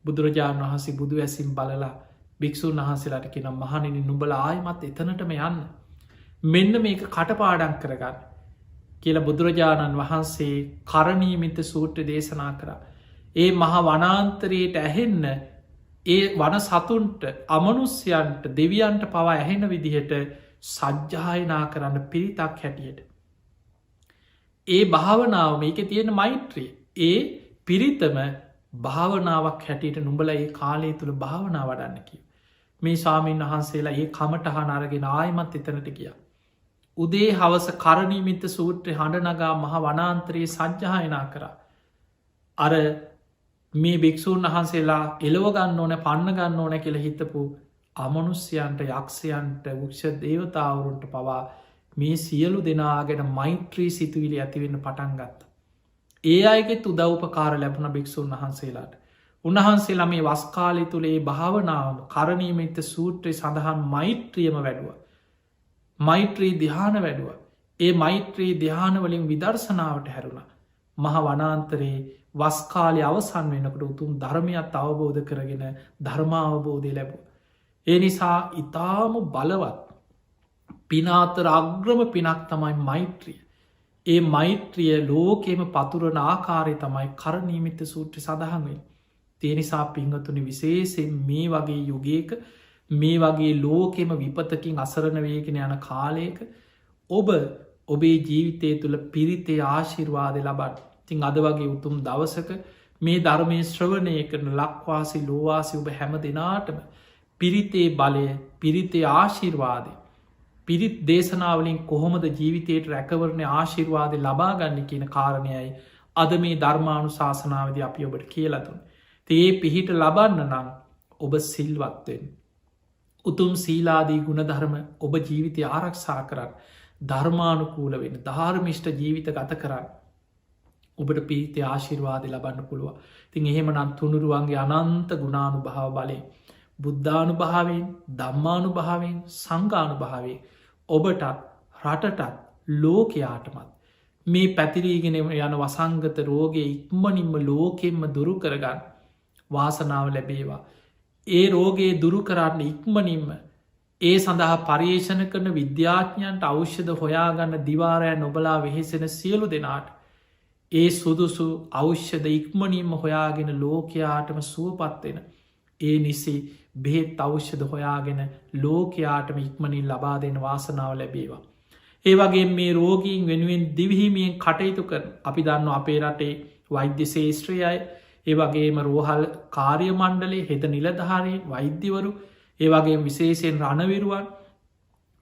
බුදුරජාණන් වහන්සේ බුදු ඇසිම් බලලා භික්‍ෂූන් වහන්සේලාට කෙනම් මහනිනි නුබල ආයමත් එතනටම යන්න. මෙන්න මේක කටපාඩන් කරගන්න කියලා බුදුරජාණන් වහන්සේ කරණීයමිත සූත්‍ර දේශනා කර. ඒ මහා වනාන්තරයට ඇහෙන්න ඒ වන සතුන්ට අමනුස්්‍යයන්ට දෙවියන්ට පවා ඇහෙන විදිහට සජ්්‍යායනා කරන්න පිරිතක් හැටියට. ඒ භාවනාව මේක තියෙන මෛත්‍රී ඒ පිරිතම භාවනාවක් හැටියට නුඹල ඒ කාලය තුළ භාවනා වඩන්නකි. මේ ස්වාමීන් වහන්සේලා ඒ කමටහන අරගෙන ආයමත් එතනට කිය. උදේ හවස කරණීයමිත සූත්‍රය හඬනගා මහ වනාන්තරයේ සජ්්‍යායනා කර. අර මේ භික්‍ෂූන් වහන්සේලා එලවගන්න ඕන පන්න ගන්න ඕන කියල හිතපු අමනුස්්‍යයන්ට යක්ෂයන්ට වක්ෂ දේවතාවරුන්ට පවා මේ සියලු දෙනාගෙන මෛත්‍රී සිතුවිලි ඇතිවෙන්න පටන්ගත්ත. ඒ අයගෙත් උදව්පකාර ලැබුණ භික්‍ෂූන් වහන්සේලාට. උන්වහන්සේලා මේ වස්කාලය තුළේ භාවනාවම කරණීයමිත සූත්‍රය සඳහන් මෛත්‍රියම වැඩුව. මෛත්‍රී දිහාන වැඩුව. ඒ මෛත්‍රී දිහානවලින් විදර්ශනාවට හැරුණ. මහ වනාන්තරයේ වස්කාලය අවසන් වෙනකට උතුම් ධර්මයත් අවබෝධ කරගෙන ධර්මාවබෝධය ලැබූ. ඒ නිසා ඉතාම බලවත් පිනාතර අග්‍රම පිනක් තමයි මෛත්‍රිය. ඒ මෛත්‍රිය ලෝකෙම පතුරන ආකාරය තමයි කරණීයමිත සූත්‍රය සඳහන්වෙන්. ඒ නිසා පිංහතුනි විශේෂෙන් මේ වගේ යුගයක මේ වගේ ලෝකෙම විපතකින් අසරණ වේගෙන යන කාලයක ඔබ ඔබේ ජීවිතය තුළ පිරිතේ ආශිර්වාද ලබට තින් අද වගේ උතුම් දවසක මේ ධර්මය ශ්‍රවණය කරන ලක්වාසි ලෝවාසි ඔබ හැම දෙනාටම පිරිතේ බලය පිරිතේ ආශිර්වාදය පිරිත් දේශනාවලින් කොහොමද ජීවිතයට රැකවරණ ආශිර්වාදය ලබාගන්න කියන කාරණයයි අද මේ ධර්මානු ශාසනාවද අපි ඔබට කියලතුන්. තේ පිහිට ලබන්න නම් ඔබ සිල්වත්වෙන්. උතුම් සීලාදී ගුණධර්ම ඔබ ජීවිතය ආරක්ෂා කරන්න ධර්මානුකූල වෙන ධර්මිෂ්ට ජීවිත ගත කරන්න. ඔබට පීතය ආශිර්වාදය ලබන්න පුළුව. තින් එහෙම නම් තුනුරුවන්ගේ අනන්ත ගුණානු භාව බලය. බුද්ධානු භාවෙන් දම්මානු භාවෙන් සංගානු භාවේ ඔබටත් රටටත් ලෝකයාටමත් මේ පැතිරීගෙන යන වසංගත රෝගය ඉක්මනින්ම ලෝකෙන්ම දුරු කරගන්න වාසනාව ලැබේවා. ඒ රෝගේ දුරු කරන්න ඉක්මනින්ම ඒ සඳහා පර්යේෂණ කරන විද්‍යාඥයන්ට ඖෂධ හොයාගන්න දිවාරය නොබලා වෙහෙසෙන සියලු දෙනාට ඒ සුදුසු ඖෂ්‍යද ඉක්මනින්ම හොයාගෙන ලෝකයාටම සුවපත්වෙන ඒ නිසි බෙහෙත් ඖෂධ හොයාගෙන ලෝකයාටම ඉක්මනින් ලබා දෙන වාසනාව ලැබේවා. ඒ වගේ මේ රෝගීන් වෙනුවෙන් දිවිහිමියෙන් කටයුතු කර අපි දන්න අපේ රටේ වෛද්‍ය ශේෂත්‍රයයි ඒ වගේම රෝහල් කාර්ය මණ්ඩලේ හෙද නිලධාරී වෛද්‍යවරු ඒ වගේ විශේෂයෙන් රණවිරුවන්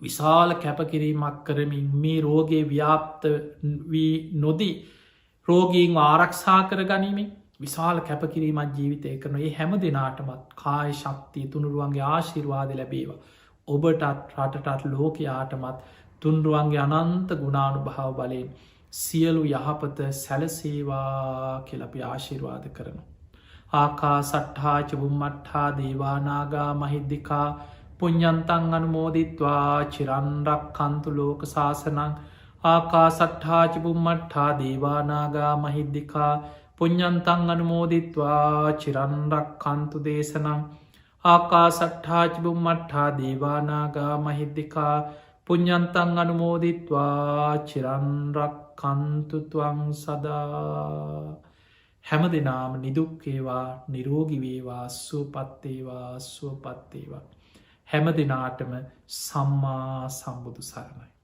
විශාල කැපකිරීමක් කරමින් මේ රෝගේ ව්‍යාප්ත වී නොදී රෝගීන් ආරක්ෂා කර ගනිමින් විශාල කැපකිරීමත් ජීවිතය කරන ඒ හැම දෙනාටමත් කාය ශක්තිය තුනුරුවන්ගේ ආශිර්වාද ලැබේවා. ඔබටත් රටටත් ලෝකයාටමත් තුන්රුවන්ගේ අනන්ත ගුණානු භාව බලයෙන් සියලු යහපත සැලසේවා කෙලපි ආශිර්වාද කරනු. ආකා සට්හාච බුම්මට්හා දේවානාගා මහිද්දිකා පුඤ්ඥන්තන් අනුමෝදිත්වා චිරන්රක් කන්තු ලෝක ශාසනං ආකා සට්හාච බුම්මට්හා දේවානාගා මහිද්දිකා පුඤ්ඥන්තන් අනුමෝදිත්වා චිරන්රක් කන්තු දේශනං ආකා සට්හාච බුම්මට්හා දේවානාගා මහිද්දිකා පුඤ්ඥන්තන් අනුමෝදිත්වා චිරන්රක් කන්තුතුවං සදා හැම දෙනාම නිදුක්කේවා නිරෝගිවේවා සුවපත්තේවා සුවපත්තේවා හැම දෙනාටම සම්මා සම්බුදු සරණයි.